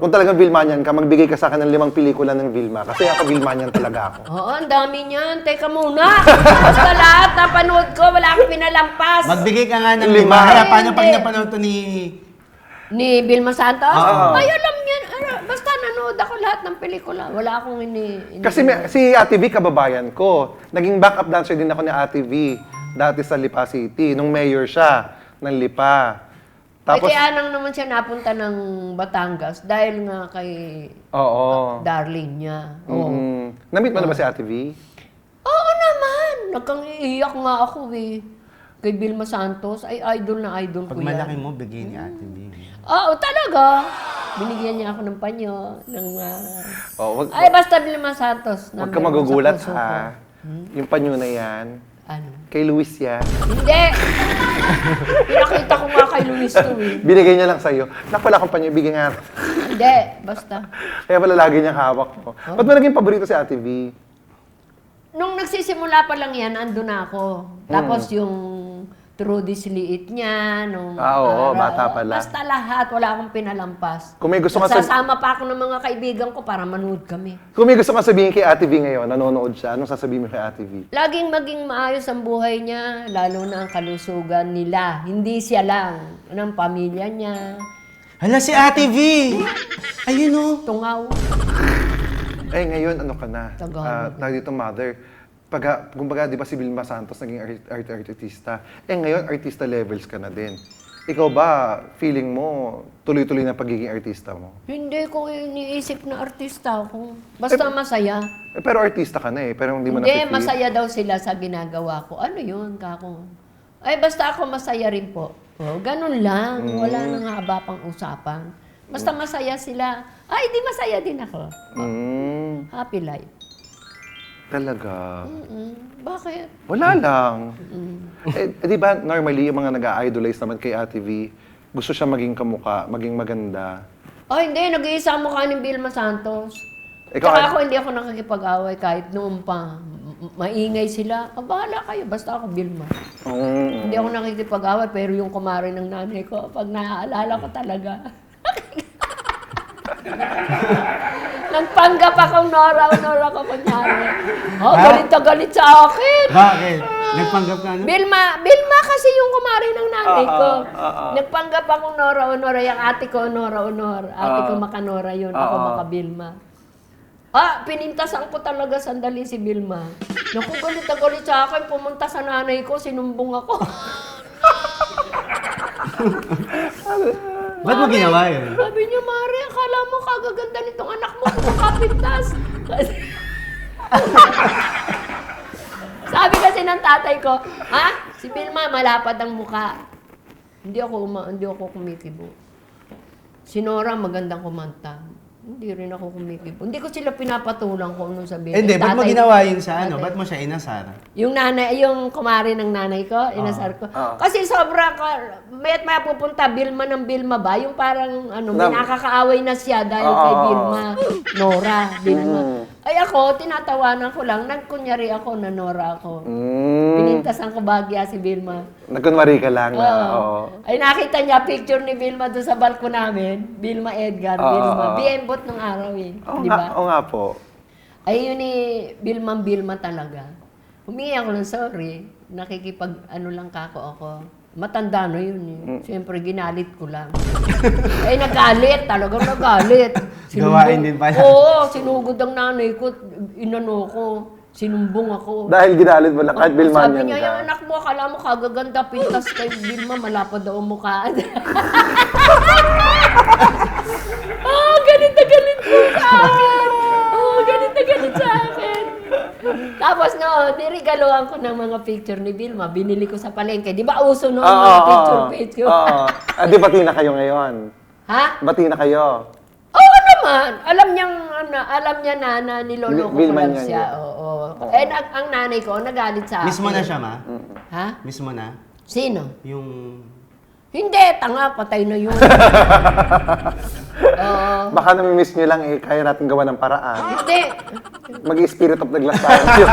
magbigay ka sa akin ng 5 pelikula ng Vilma. Kasi ako Vilmanian talaga ako. Oo, ang dami niyan. Teka muna. Basta lahat napanood ko, wala akong pinalampas. Magbigay ka nga ng 5. 5. Paano pag Hindi. napanood to ni... Ni Vilma Santos? Oo. Ay, alam niyan. Basta nanood ako lahat ng pelikula. Wala akong Kasi si Ate V, kababayan ko. Naging backup dancer din ako ni Ate V. Dati sa Lipa City. Nung mayor siya ng Lipa. Tapos, kaya nang naman siya napunta ng Batangas dahil nga kay Oo. darling niya. Oo. Na-meet mo na ba si Ate V? Oo naman! Nagkang-iiyak nga ako eh. Kay Vilma Santos, ay idol na idol Pag ko yan. malaki mo, bigay ni Ate B. Oo, talaga. Binigyan niya ako ng panyo, ng Oh, ay, basta Vilma Santos. Huwag na ka meron magugulat sa puso ko. ha. Yung panyo na yan, Ano? kay Luis yan. Hindi! Pinakita ko nga kay Luis to eh. Binigay niya lang sa'yo. Naku, wala akong panyo, ibigay nga. Hindi, basta. Kaya pala lagi niyang hawak mo. Ba't mo naging paborito si Ate V? Nung nagsisimula pa lang yan, ando na ako. Tapos yung True This Liit niya, nung... Oo, bata pa lang. Basta lahat, wala akong pinalampas. Kung may gusto ka Nagsasama pa ako ng mga kaibigan ko para manood kami. Kung may gusto ka sabihin kay Ate V ngayon, nanonood siya, anong sasabihin mo kay Ate V? Laging maging maayos ang buhay niya, lalo na ang kalusugan nila. Hindi siya lang, ng pamilya niya. Hala, si Ate V! Ayun o. Tungaw. Eh, ngayon, ano ka na? Tagalog. Tawag dito, mother. Kumbaga, di ba si Vilma Santos naging artista? Eh, ngayon, artista levels ka na din. Ikaw ba, feeling mo, tuloy-tuloy na pagiging artista mo? Hindi ko iniisip na artista ako. Basta masaya. Eh, pero artista ka na eh, pero hindi mo Hindi, na-feel. masaya daw sila sa ginagawa ko. Ano yun, kako? Ay, basta ako masaya rin po. Oh, ganun lang. Wala nang haba pang usapan. Basta masaya sila. Ay, di masaya din ako. Happy life. Talaga. Bakit? Wala lang. Di ba, normally, yung mga nag-idolize naman kay Ate V, gusto siya maging kamukha, maging maganda. Oh, hindi. Nag-iisa ang mukha ni Vilma Santos. Ikaw, Tsaka ako, hindi ako nakikipag-away kahit noon pa. Maingay sila. Bahala kayo. Basta ako, Vilma. Hindi ako nakikipag-away, pero yung kumare ng nanay ko, pag naaalala ko talaga. Nagpanggap akong Nora ko kunyari. Oh, galit na galit sa akin. Bakit? Nagpanggap ka na? Vilma kasi yung kumare ng nanay ko. Nagpanggap akong Nora, yung ate ko, Nora. Ate ko Makanora yun, ako Maka-Vilma. Pinintasan ko talaga sandali si Vilma. Naku, galit na galit sa akin. Pumunta sa nanay ko, sinumbong ako. Ba't mo ginawa yun? Sabi niya, Mari, akala mo kagaganda nitong anak mo kung makapintas. Sabi kasi ng tatay ko, si Vilma, malapad ang mukha. Hindi ako kumikibo. Si Nora, magandang kumanta. Hindi rin ako kumikibo. Hindi ko sila pinapatulang kung anong sabihin. Hindi, ba't mo Tatay ginawa ko, yun sa ano? tatay. Ba't mo siya inasar? Yung kumari ng nanay ko, inasar ko. Kasi sobra ka, mayat maya pupunta, Vilma ng Vilma ba? Yung parang, may nakakaaway na siya dahil kay Vilma. Nora, Vilma. Ay ako, tinatawanan ko lang, nagkunyari ako na Nora ako. Pinintasan ko bagya si Vilma. Nagkunwari ka lang na, oo. Ay nakita niya picture ni Vilma doon sa balko namin. Vilma Edgar, Vilma. BM-bot nung araw eh. Oo Di ba? nga po. Ay, yun eh, Vilma talaga. Humingi ako ng sorry. Nakikipag, lang ako. Matanda na yun eh. Siyempre, ginalit ko lang. Ay, nagalit. Talagang nagalit. Gawain din pala. Oo, sinugod ang nanay ko. Inano ko. Sinumbong ako. Dahil ginalit mo lang, kahit Vilma Sabi yan niya, ka. yung anak mo, akala mo kagaganda, pintas kay Vilma, malapad daw ang mukha. Galit na galit po sa akin. Galit na galit sa akin. Tapos nirigaluhan ko ng mga picture ni Vilma. Binili ko sa palengke. Di ba uso noon mga picture? Oo. Di bati na kayo ngayon? Ha? Bati na kayo? Oo naman. Alam niya na niloloko ko Vilma lang niya siya. yun. Oo. Eh, ang nanay ko, nagalit sa akin. Mismo na siya, ma? Ha? Mismo na? Sino? Yung... Hindi, tanga, patay na yun. Oo. Baka nami-miss nyo lang eh, kaya natin gawa ng paraan. Hindi. Mag-spirit of the glass tayo yun.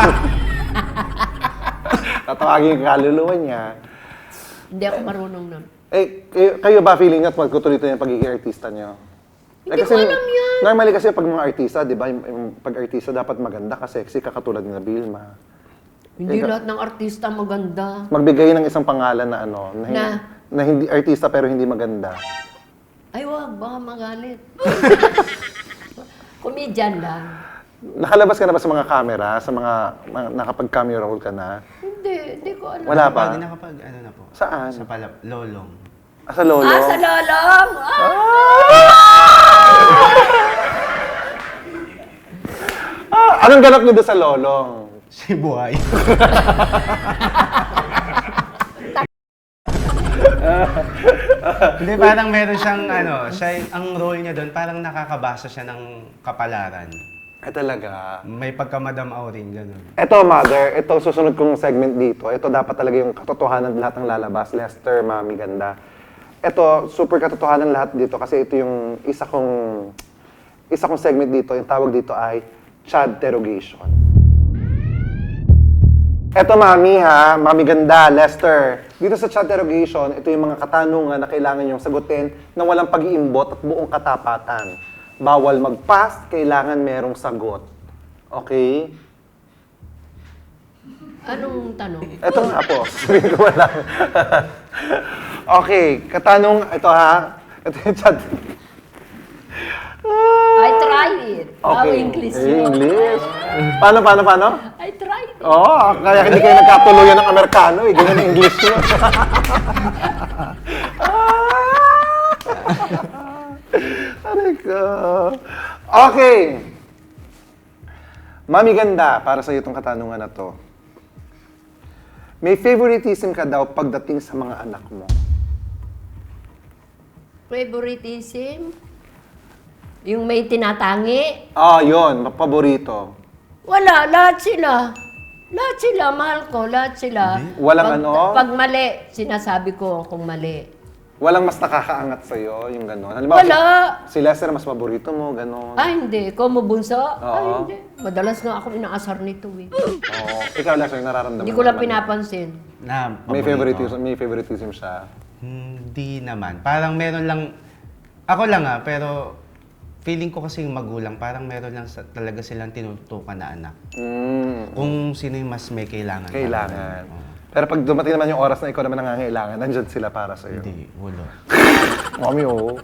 Tatawagin yung kaluluwa niya. Hindi ako marunong nun. Eh, kayo ba feeling nyo at magtutuloy-tuloy yung pagiging artista nyo? Hindi ko alam yan. Normally kasi pag mga artista, di ba, yung pag-artista dapat maganda ka, sexy ka, katulad ni Vilma. Hindi lahat ng artista maganda. Magbigay ng isang pangalan na ano, na hindi artista pero hindi maganda. Ay, wag, baka magalit. Comedian lang. Nakalabas ka na ba sa mga camera, sa mga nakapag-camera roll ka na? Hindi ko alam. Wala pa? Hindi nakapag, ano na po? Saan? Sa lolong. Sa lolo? Sa lolong! Anong ganap niyo doon sa lolong? Si Buhay. Hindi, parang meron siyang ang role niya doon, parang nakakabasa siya ng kapalaran. Talaga. May pagka-Madam Auring, gano'n. Ito, mother, ito susunod kong segment dito. Ito dapat talaga yung katotohanan lahat ng lalabas. Lester, mami, ganda. Ito, super katotohanan lahat dito kasi ito yung isa kong segment dito. Yung tawag dito ay Chadterogation. Ito, mami ha, mami ganda, Lester. Dito sa Chadterogation, ito yung mga katanungan na kailangan yung sagutin na walang pag-iimbot at buong katapatan. Bawal mag-pass, kailangan merong sagot. Okay? Anong tanong? Ito nga po, sabihin ko lang. Okay, ito ha. Ito yung chat. I tried it. How English yun. English. Paano? I tried it. Oo, kaya hindi kayo nagkatuluyan ng Amerikano eh. Ganyan ang English nyo. Aray ko. Okay. Mami Ganda, para sa iyo itong katanungan na to. May favoritism ka daw pagdating sa mga anak mo. Favoritism? Yung may tinatangi? Yun. Paborito. Wala, lahat sila. Lahat sila, mahal ko, lahat sila. Walang Pag mali, sinasabi ko kung mali. Walang mas nakakaangat sa'yo, yung gano'n. Halimbawa, Wala. si Lester mas paborito mo, gano'n. Hindi. Ikaw mo bunso? Oo. Hindi. Madalas nga ako inaasar nito eh. Oo. Ikaw, Lester, nararamdaman Hindi ko lang naman. pinapansin. Na May paborito. favoritism siya. Hindi naman. Parang meron lang, ako lang pero feeling ko kasi yung magulang, parang meron lang talaga silang tinutukan na anak. Kung sino yung mas may kailangan. Kailangan. Oo. Pero pag dumating naman yung oras na ikaw naman nangangailangan, nandyan sila para sa'yo. Hindi, wala. Mami, oo.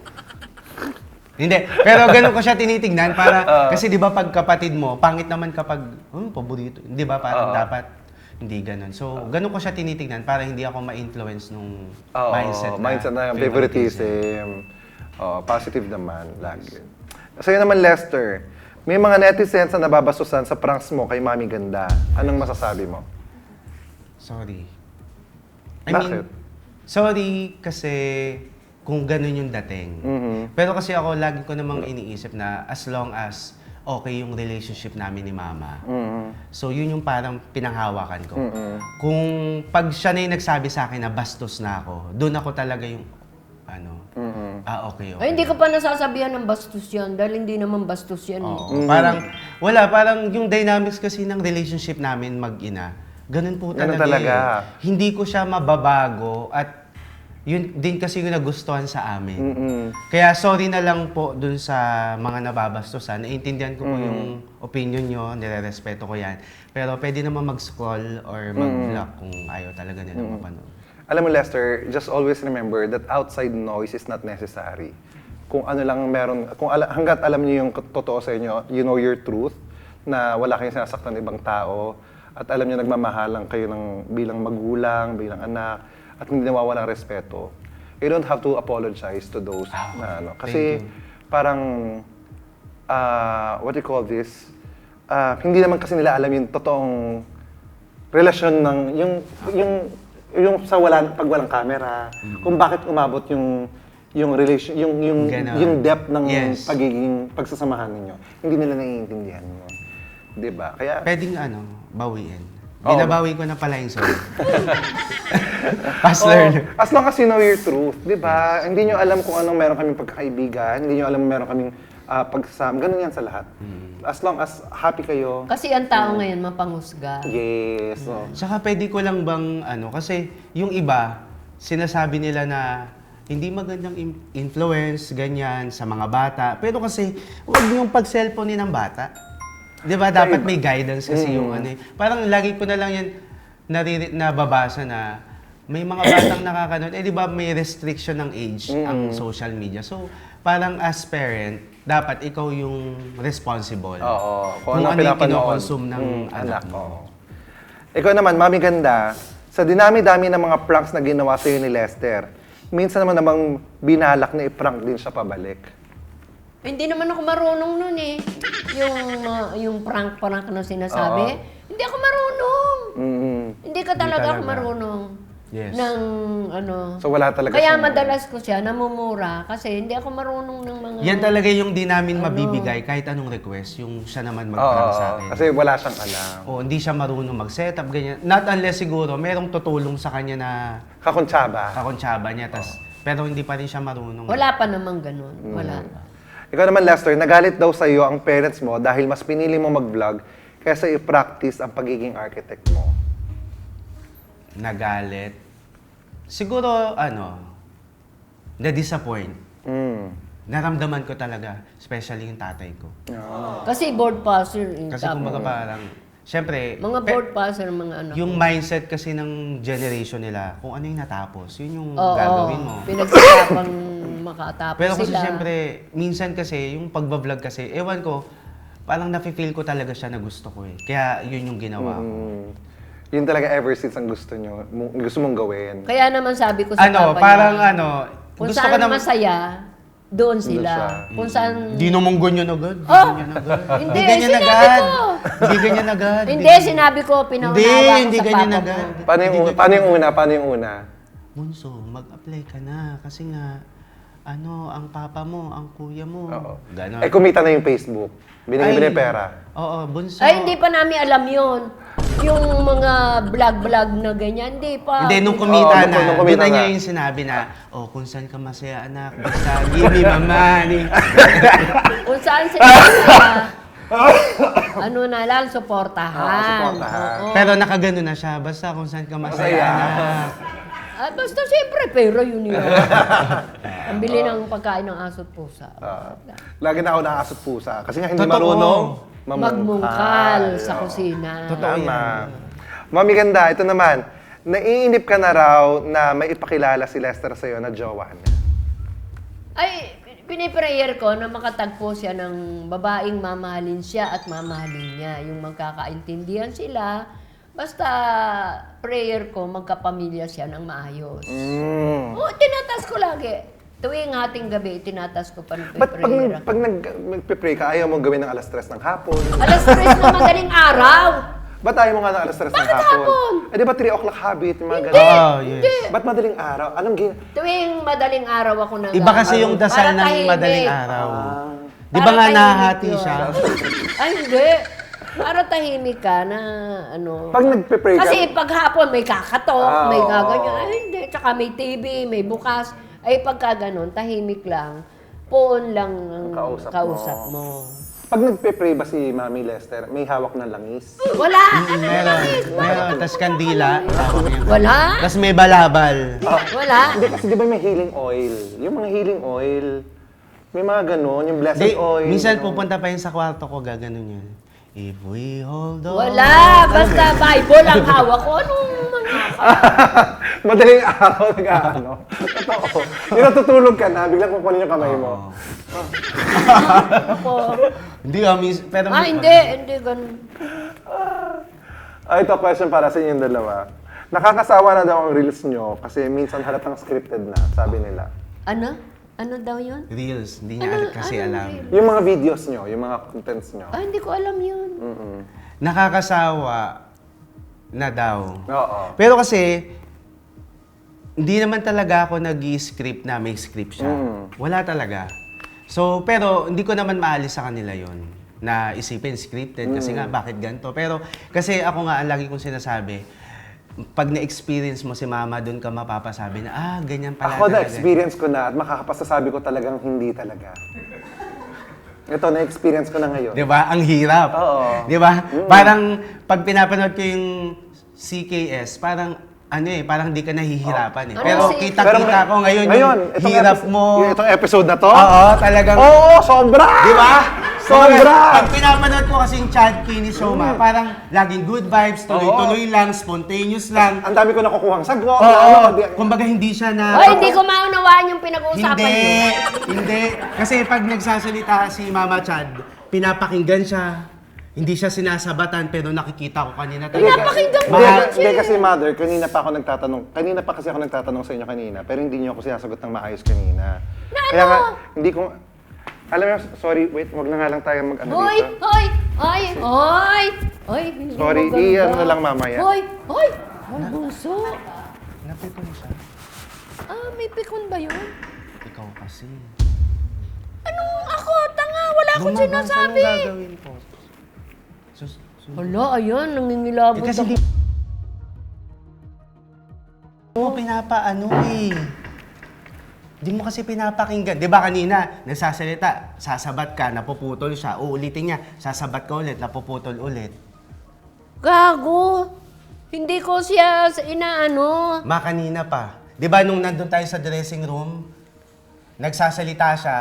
Hindi, pero ganun ko siya tinitignan para, kasi di ba pag kapatid mo, pangit naman kapag, paborito. Di ba parang dapat hindi ganun. So, ganun ko siya tinitignan para hindi ako ma-influence nung mindset na favoritism. Positive naman, lagi. Sa'yo naman, Lester, may mga netizens na nababasusan sa pranks mo kay Mami Ganda. Anong masasabi mo? Sorry. Bakit? Sorry kasi kung ganun yung dating. Pero kasi ako, lagi ko namang iniisip na as long as okay yung relationship namin ni Mama. So, yun yung parang pinanghawakan ko. Kung pag siya na yung nagsabi sa akin na bastos na ako, doon ako talaga yung, okay. Ay, hindi ko pa nasasabihan ng bastos yan dahil hindi naman bastos yan. Oo. Parang yung dynamics kasi ng relationship namin mag-ina, ganun po Ganun talaga. talaga. Hindi ko siya mababago at yun din kasi yung nagustuhan sa amin. Kaya sorry na lang po dun sa mga nababastusan. Naiintindihan ko po yung opinion nyo, nire-respeto ko yan. Pero pwede naman mag-scroll or mag-block kung ayaw talaga nila mapanood. Alam mo, Lester, just always remember that outside noise is not necessary. Kung ano lang meron, hanggat alam niyo yung totoo sa inyo, you know your truth, na wala kayong sinasaktan ng ibang tao, at alam niyo nagmamahalan kayo bilang magulang, bilang anak, at hindi nawawalang respeto, you don't have to apologize to those na ano. Kasi parang, what do you call this? Hindi naman kasi nila alam yung totoong relasyon ng, yung pag walang camera, kung bakit umabot yung relation, yung depth ng pagiging pagsasamahan ninyo. Hindi nila naiintindihan yun. 'Di ba? Kaya Pwedeng bawiin. Binabawi ko na pala yung sorry. Past learner. As long as you know your truth, 'di ba? Hindi nyo alam kung anong meron kaming pagkakaibigan, hindi nyo alam meron kaming pagsasama. Ganun yan sa lahat. As long as happy kayo. Kasi ang tao ngayon mapanghusga. Yes. Tsaka pwede ko lang bang kasi yung iba, sinasabi nila na hindi magandang influence, ganyan, sa mga bata. Pero kasi, huwag yung pag-cellphone ng bata. Di ba? Dapat may guidance kasi yung Parang lagi ko na lang yan nababasa na may mga batang nakakanood. Di ba may restriction ng age ang social media. So, parang as parent, dapat ikaw yung responsible. Oo. Kung ano yung kinokonsume ng anak mo. Ikaw naman, Mami Ganda, sa dinami-dami ng mga pranks na ginawa sa'yo ni Lester, minsan namang binalak na i-prank din siya pabalik. Hindi naman ako marunong nun eh. Yung prank na sinasabi. Hindi ako marunong. Hindi ka talaga ako marunong. Yes. So wala talaga Kaya siyang- madalas ko siya namumura kasi hindi ako marunong ng mga... Yan talaga yung di namin mabibigay kahit anong request, yung siya naman mag-prank sa akin. Kasi wala siyang alam. O hindi siya marunong mag-setup, ganyan. Not unless siguro, merong tutulong sa kanya na Kakuntsaba. kakontsaba niya, pero hindi pa rin siya marunong. Wala pa namang ganun. Wala pa. Ikaw naman, Lester, nagalit daw sa iyo ang parents mo dahil mas pinili mo mag-vlog kaysa i-practice ang pagiging architect mo. Nagalit. Siguro, na-disappoint. Naramdaman ko talaga, especially yung tatay ko. Kasi board passer. Kasi kumbaga parang, syempre, Mga board passer, mga anak. yung mindset kasi ng generation nila, kung ano yung natapos, yun yung Oo, gagawin mo. pinagsasapang makatapos Pero kasi sila. siyempre, minsan kasi, yung pagbablog kasi, ewan ko, parang nafe-feel ko talaga siya na gusto ko eh. Kaya yun yung ginawa ko. Yun talaga ever since ang gusto gusto mong gawin. Kaya naman sabi ko sa Ano, papa parang niya, ano, kung gusto saan ko naman... masaya, doon siya. sila. Kung saan... Hindi naman ganyan agad. Oh! Ganyan agad. Hindi, ganyan sinabi agad. ko. Hindi ganyan agad. Hindi, sinabi ko, pinaunawa ko Hindi sa ganyan papa agad. mo. Paano yung una? Paano yung una? Bunso, mag-apply ka na. Kasi nga, ano, ang papa mo, ang kuya mo. Oo. Ganon. Eh, kumita na yung Facebook. Binigyan mo na yung pera. Oo, bunso. Ay, hindi pa namin alam yun. Yung mga vlog-vlog na ganyan, hindi pa. Hindi, nung kumita Oo, na, nung doon kumita na niya na. yung sinabi na, kung saan ka masaya anak, basta give me my money. Kung saan sila masaya, ano na lang, suportahan. Suportahan. Oo. Pero nakagano na siya, basta kung saan ka masaya Masaya. anak. Basta siyempre, pero yun yun. Ang bili ng pagkain ng aso't pusa. Lagi na ako nakasot pusa. Kasi nga hindi Totoo. marunong Magmungkal sa Oo. kusina. Totoo yan. Tama. Mami ganda, ito naman. Naiinip ka na raw na may ipakilala si Lester sa'yo na jowa niya. Ay, piniprayer ko na makatagpo siya ng babaeng mamahalin siya at mamahalin niya. Yung magkakaintindihan sila. Basta prayer ko, magkapamilya siya ng maayos. Oo, tinatas ko lagi. Tuwing ating gabi, tinatas ko pa Ba't nagpiprayer ako. pag nagpe-pray ka, ayaw mong gawin ng alas 3 ng hapon? Alas 3 na madaling araw. Ba't ayaw mo nga ng alas 3 ng Bakit hapon? hapon? Eh di ba 3 o'clock habit? Yung mga Hindi. ganun? Oh, yes. Ba't madaling araw? Anong Tuwing madaling araw ako nag Iba kasi yung dasal Para ng tahimik. madaling araw. Di ba Para nga tahimik nahati yun. siya? Ay, hindi. Para tahimik ka na ano. Pag nagpe-pray ka, Kasi pag hapon may kakatok, Ah, may oo. gaganyan. Ay, hindi. Tsaka may TV, may bukas. Ay, pagka ganun, tahimik lang. Poon lang ang Kausap kausap mo. mo. pag nagpe-pray ba si Mami Lester, may hawak na langis? Wala! Ano Meron. Meron. Tapos kandila. Wala? Tapos may balabal. Wala? Hindi, kasi di ba may healing oil? Yung mga healing oil, may mga ganon, yung blessed Di, oil. minsan ganon. pupunta pa yun sa kwarto ko, gaganon yun. If we hold on. Wala! Basta Bible ang hawak ko. Anong mga... Madaling araw nag-ano. Totoo. Yung natutulog ka na, biglang kukunin yung kamay mo. Ako. Hindi, pero... Hindi ganun. Ito question para sa inyong dalawa. Nakakasawa na daw ang reels nyo kasi minsan halatang scripted na, sabi nila. Ano? Ano daw yun? Reels, hindi niya kasi alam. Yung mga videos nyo, yung mga contents nyo. Ah, hindi ko alam yun. Nakakasawa na daw. Oo. Pero kasi, hindi naman talaga ako nag-script na may script siya. Wala talaga. So, pero hindi ko naman maalis sa kanila yon na isipin scripted kasi nga bakit ganito. Pero kasi ako nga ang lagi kong sinasabi, pag na-experience mo si mama, doon ka mapapasabi na, ganyan pala Ako talaga. na-experience ko na at makakapasasabi ko talagang hindi talaga. Ito, na-experience ko na ngayon. Di ba? Ang hirap. Oo. Di ba? Parang pag pinapanood ko yung CKS, parang parang di ka nahihirapan eh. Ano Pero si- kita-kita ko ngayon yung itong hirap mo. Itong episode na to? Oo, talagang... Oo, sobra! Di ba? Sobra! Pag pinapanood ko kasing Chad Kinney show, parang laging good vibes, tuloy-tuloy lang, spontaneous lang. Ang dami ko nakukuhang sagot. Oo, kumbaga hindi siya na... Hoy, hindi ko maunawaan yung pinag-uusapan niyo. Hindi. Kasi pag nagsasalita si Mama Chad, pinapakinggan siya. Hindi siya sinasabatan, pero nakikita ko kanina talaga. Pinapakinggan ko Mahal- yan siya. Hindi kasi mother, kanina pa kasi ako nagtatanong sa inyo kanina, pero hindi niyo ako sinasagot ng maayos kanina. Kaya nga, hindi ko, alam mo, sorry, wait, wag na nga lang tayo mag-ano Hoy! dito. Hoy! Hindi Sorry, mo ganda. ano na lang mamaya. Hoy! Ang bunso. Napipon siya. May pikon ba yun? Ikaw kasi. Anong ako? Tanga, wala akong Lumabas, sinasabi. anong gagawin ko? Hala, ayan, nangingilabot kasi ako. di... mo pinapaano eh. Di mo kasi pinapakinggan. Di ba kanina, nagsasalita, sasabat ka, napuputol siya. Uulitin niya, sasabat ka ulit, napuputol ulit. Gago. Hindi ko siya inaano. Kanina pa. Di ba nung nandun tayo sa dressing room, nagsasalita siya,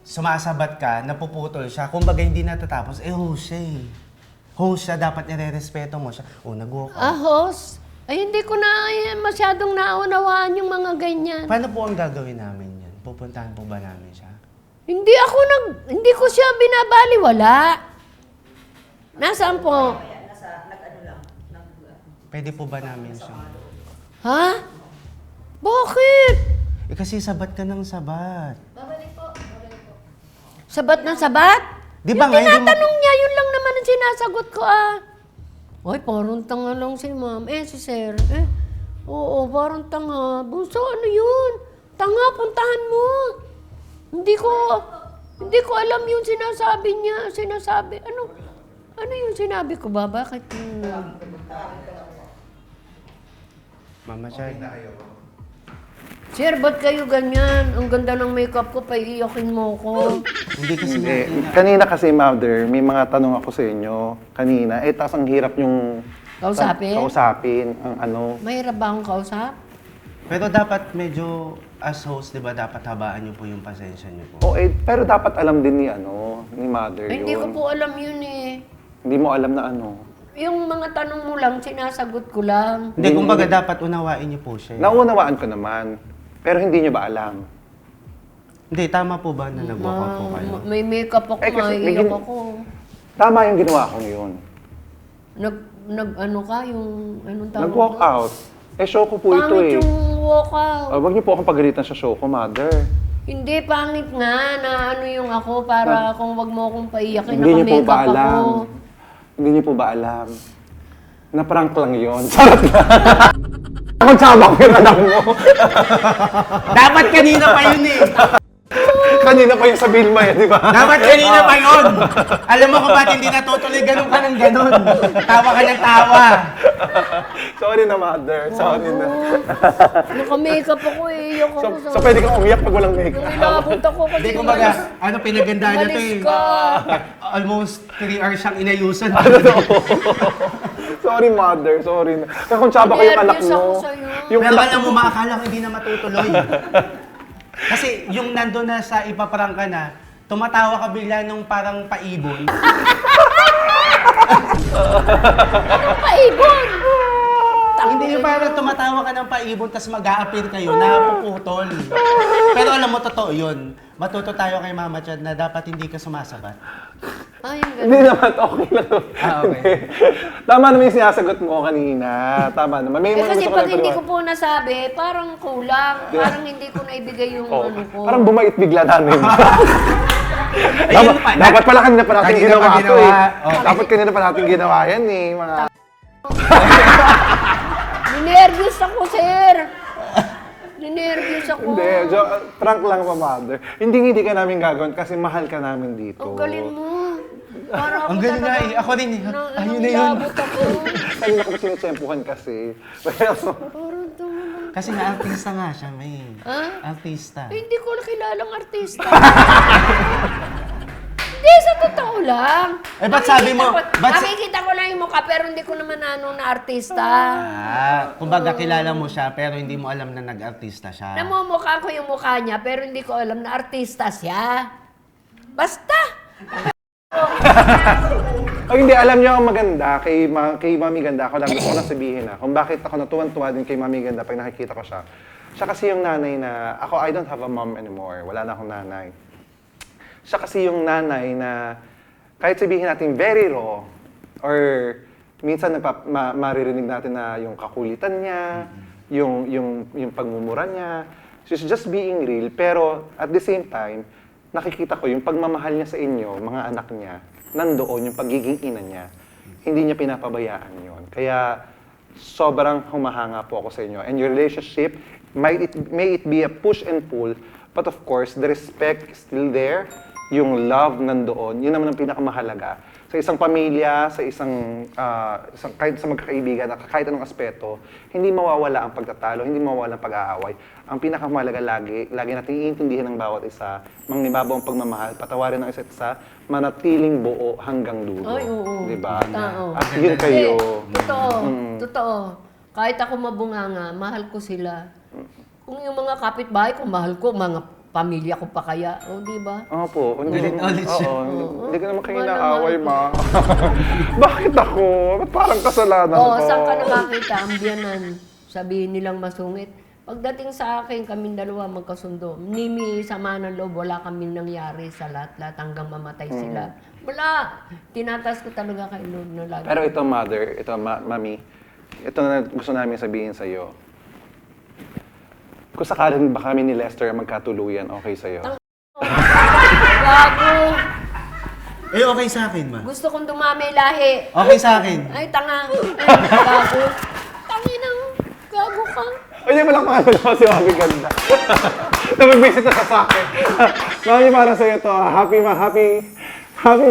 sumasabat ka, napuputol siya. Kumbaga hindi natatapos, host siya eh. Host siya, dapat nire-respeto mo siya. Nag-walk out. Host? Ay, hindi ko na masyadong naunawaan yung mga ganyan. Paano po ang gagawin namin yan? pupuntahan po ba namin siya? Hindi ko siya binabaliwala. Nasaan po? Pwede po ba namin siya? Ha? Bakit? Eh kasi sabat ka ng sabat. Sabat ng sabat? Di ba Yung ngayon, tinatanong niya, yun lang naman ang sinasagot ko Ay, parang tanga lang si ma'am. Si sir. Oo, parang tanga. Bunso, ano yun? Tanga, puntahan mo. Hindi ko alam yung sinasabi niya. Ano yung sinabi ko ba? Bakit? Mama Chad. Sir, ba't kayo ganyan? Ang ganda ng makeup ko, paiiyakin mo ko. Hindi kasi Kanina kasi, Mother, may mga tanong ako sa inyo. Kanina. Tapos ang hirap yung... Kausapin? Kausapin. Ang ano. Mahirap ba akong kausap? Pero dapat medyo, as host, di ba, dapat habaan niyo po yung pasensya niyo po. Pero dapat alam din ni Mother yun. Hindi ko po alam yun Hindi mo alam na ano. Yung mga tanong mo lang, sinasagot ko lang. Hindi, kumbaga dapat unawain niyo po siya. Naunawaan ko naman. Pero hindi niyo ba alam? Hindi, tama po ba na nag-walk out po kayo? May makeup ako, kasi maiiyak ako. Tama yung ginawa kong yun. Ano ka, yung anong tawag? Nag-walk out. Show ko po ito Pangit yung walk out. Huwag niyo po akong pagalitan sa show ko, Mother. Hindi, pangit nga na ano yung ako para kung wag mo akong paiyakin, Hindi niyo po naka-makeup ba alam? ako. Hindi niyo po ba alam? Na prank lang yun. Sarap na. Ako sama ko yung anak mo. Dapat kanina pa yun eh! Kanina pa yung sa Vilma di ba? Dapat kanina pa yun! Alam mo kung ba't hindi natutuloy, ganun ka ng ganun. Tawa ka ng tawa. Sorry na, Mother. Sorry na. Naka-makeup ako iiyak ako. So pwede kang umiyak pag walang makeup. Nung inabot ako kasi Hindi, kumbaga, pinagandaan niya to umalis eh. ka. Almost 3 hours siyang inayusan. Sorry, Mother. Sorry na. Kakuntsaba ko yung anak Nervous ako mo. sa'yo. Yung Pero anak alam mo, makakala ko hindi na matutuloy. Kasi yung nandun na sa ipaprang ka na, tumatawa ka bigla nung parang paibon. Paibon! Hindi yung parang tumatawa ka ng paibon, tapos mag-a-appear kayo, napuputol. Pero alam mo, totoo yun. Matuto tayo kay Mama Chad na dapat hindi ka sumasabat. Ay, yung Hindi ganun. naman, okay lang. Okay. Tama naman yung sinasagot mo kanina. Tama naman. May mga Kasi gusto ko pag lang hindi ko paliwanag. po nasabi, parang kulang. Parang hindi ko naibigay yung ano ko. Parang bumait bigla namin. Ayun pa. Dapat pala kanina pa natin Kanina ginawa pa ito ginawa. eh. Okay. Dapat kanina pa natin ginawa yan eh. Mga... Ninervyos ako, sir. Ninervyos ako. Hindi, prank lang pa, Mother. Hindi ka namin gagawin kasi mahal ka namin dito. Ang galing mo. Para ako Ang galing nga talagang eh. Ako rin eh. Ayun na yun. nangilabot ako. Kanina ko sinitsempuhan kasi. Pero, Parang tumalong. Kasi nga artista nga siya, may. Ha? Artista. Hindi ko kilalang artista. Hindi, sa totoo lang. Eh, ba't sabi mo- Nakikita ko lang yung mukha, pero hindi ko naman na artista. Kumbaga kilala mo siya, pero hindi mo alam na nag-artista siya. Namumukha ko yung mukha niya, pero hindi ko alam na artista siya. Basta! hindi, alam niyo ang maganda kay Mami Ganda. Ako lang gusto ko lang sabihin kung bakit ako natuwan-tuwa din kay Mami Ganda pag nakikita ko siya. Siya kasi yung nanay na, ako, I don't have a mom anymore. Wala na akong nanay. Siya kasi yung nanay na kahit sabihin natin very raw or minsan maririnig natin na yung kakulitan niya, yung pagmumura niya. She's just being real, pero at the same time, nakikita ko yung pagmamahal niya sa inyo, mga anak niya, nandoon yung pagiging ina niya. Hindi niya pinapabayaan yon. Kaya sobrang humahanga po ako sa inyo. And your relationship, may it be a push and pull, but of course, the respect is still there. Yung love nandoon, yun naman ang pinakamahalaga. Sa isang pamilya, sa kahit sa magkakaibigan, kahit anong aspeto, hindi mawawala ang pagtatalo, hindi mawawala ang pag-aaway. Ang pinakamahalaga lagi natin iintindihan ng bawat isa, mangnibabaw ang pagmamahal, patawarin ng isa't isa, manatiling buo hanggang dulo. Ay, oo. Diba? Oo. At yun kayo. Totoo. Totoo. Kahit ako mabunganga, mahal ko sila. Kung yung mga kapitbahay ko, mahal ko, mga pamilya ko pa kaya. O, di ba? Opo. Galit ulit siya. Hindi ka naman kayo Mahal na naaway, mahal ma. Bakit ako? Ba't parang kasalanan ko? Oo, saan ka nakakita? Ang biyanan. Sabihin nilang masungit. Pagdating sa akin, kaming dalawa magkasundo. Nimi, sama ng loob, wala kaming nangyari sa lahat-lahat hanggang mamatay sila. Wala. Tinatas ko talaga kay Lord na lagi. Pero ito, mother, ito, mami, ito na gusto namin sabihin sa'yo. Kung sakaling ba kami ni Lester magkatuluyan, okay sa'yo? Gago. Eh, okay sa akin, ma. Gusto kong dumami lahi. Okay sa akin. Ay, tanga. Ay, gago. Tanginang. Gago ka. Ay, di mo lang pangalan ko si Mami Ganda. Nag-visit na sa akin. Mami, para sa'yo to. Happy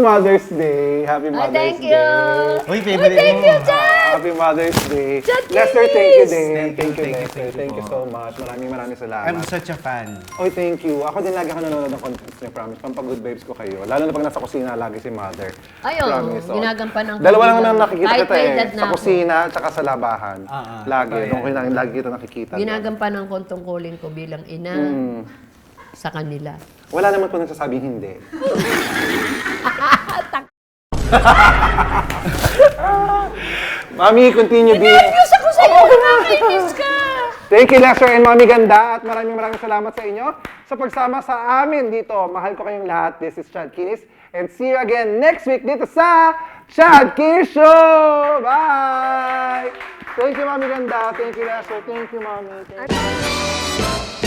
Mother's Day. Happy Mother's thank Day. you. Uy, favorite Thank mo. you, Chad. Happy Mother's Day. Chad Lester, Kinis. thank you din. Thank you, Lester. Thank you so much. Maraming salamat. I'm such a fan. Oy, thank you. Ako din lagi ako nanonood ng contents niya, promise. Pampag-good vibes ko kayo. Lalo na pag nasa kusina, lagi si Mother. Ayun, Promise, oh. ginagampanan ko. Dalawa lang naman nakikita Kahit kita may eh. edad na Sa ako. kusina, tsaka sa labahan. Lagi. Totoo Doon yan. lagi kita nakikita. Ginagampanan ko ang tungkulin ko bilang ina sa kanila. Wala naman po nagsasabing hindi. Mami, continue being... Nervyos ako sa'yo, nakakainis ka! Thank you, Lester and Mami Ganda. At maraming salamat sa inyo sa pagsama sa amin dito. Mahal ko kayong lahat. This is Chad Kinis. And see you again next week dito sa Chad Kinis Show! Bye! Thank you, Mami Ganda. Thank you, Lester. Thank you, Mami. Thank you.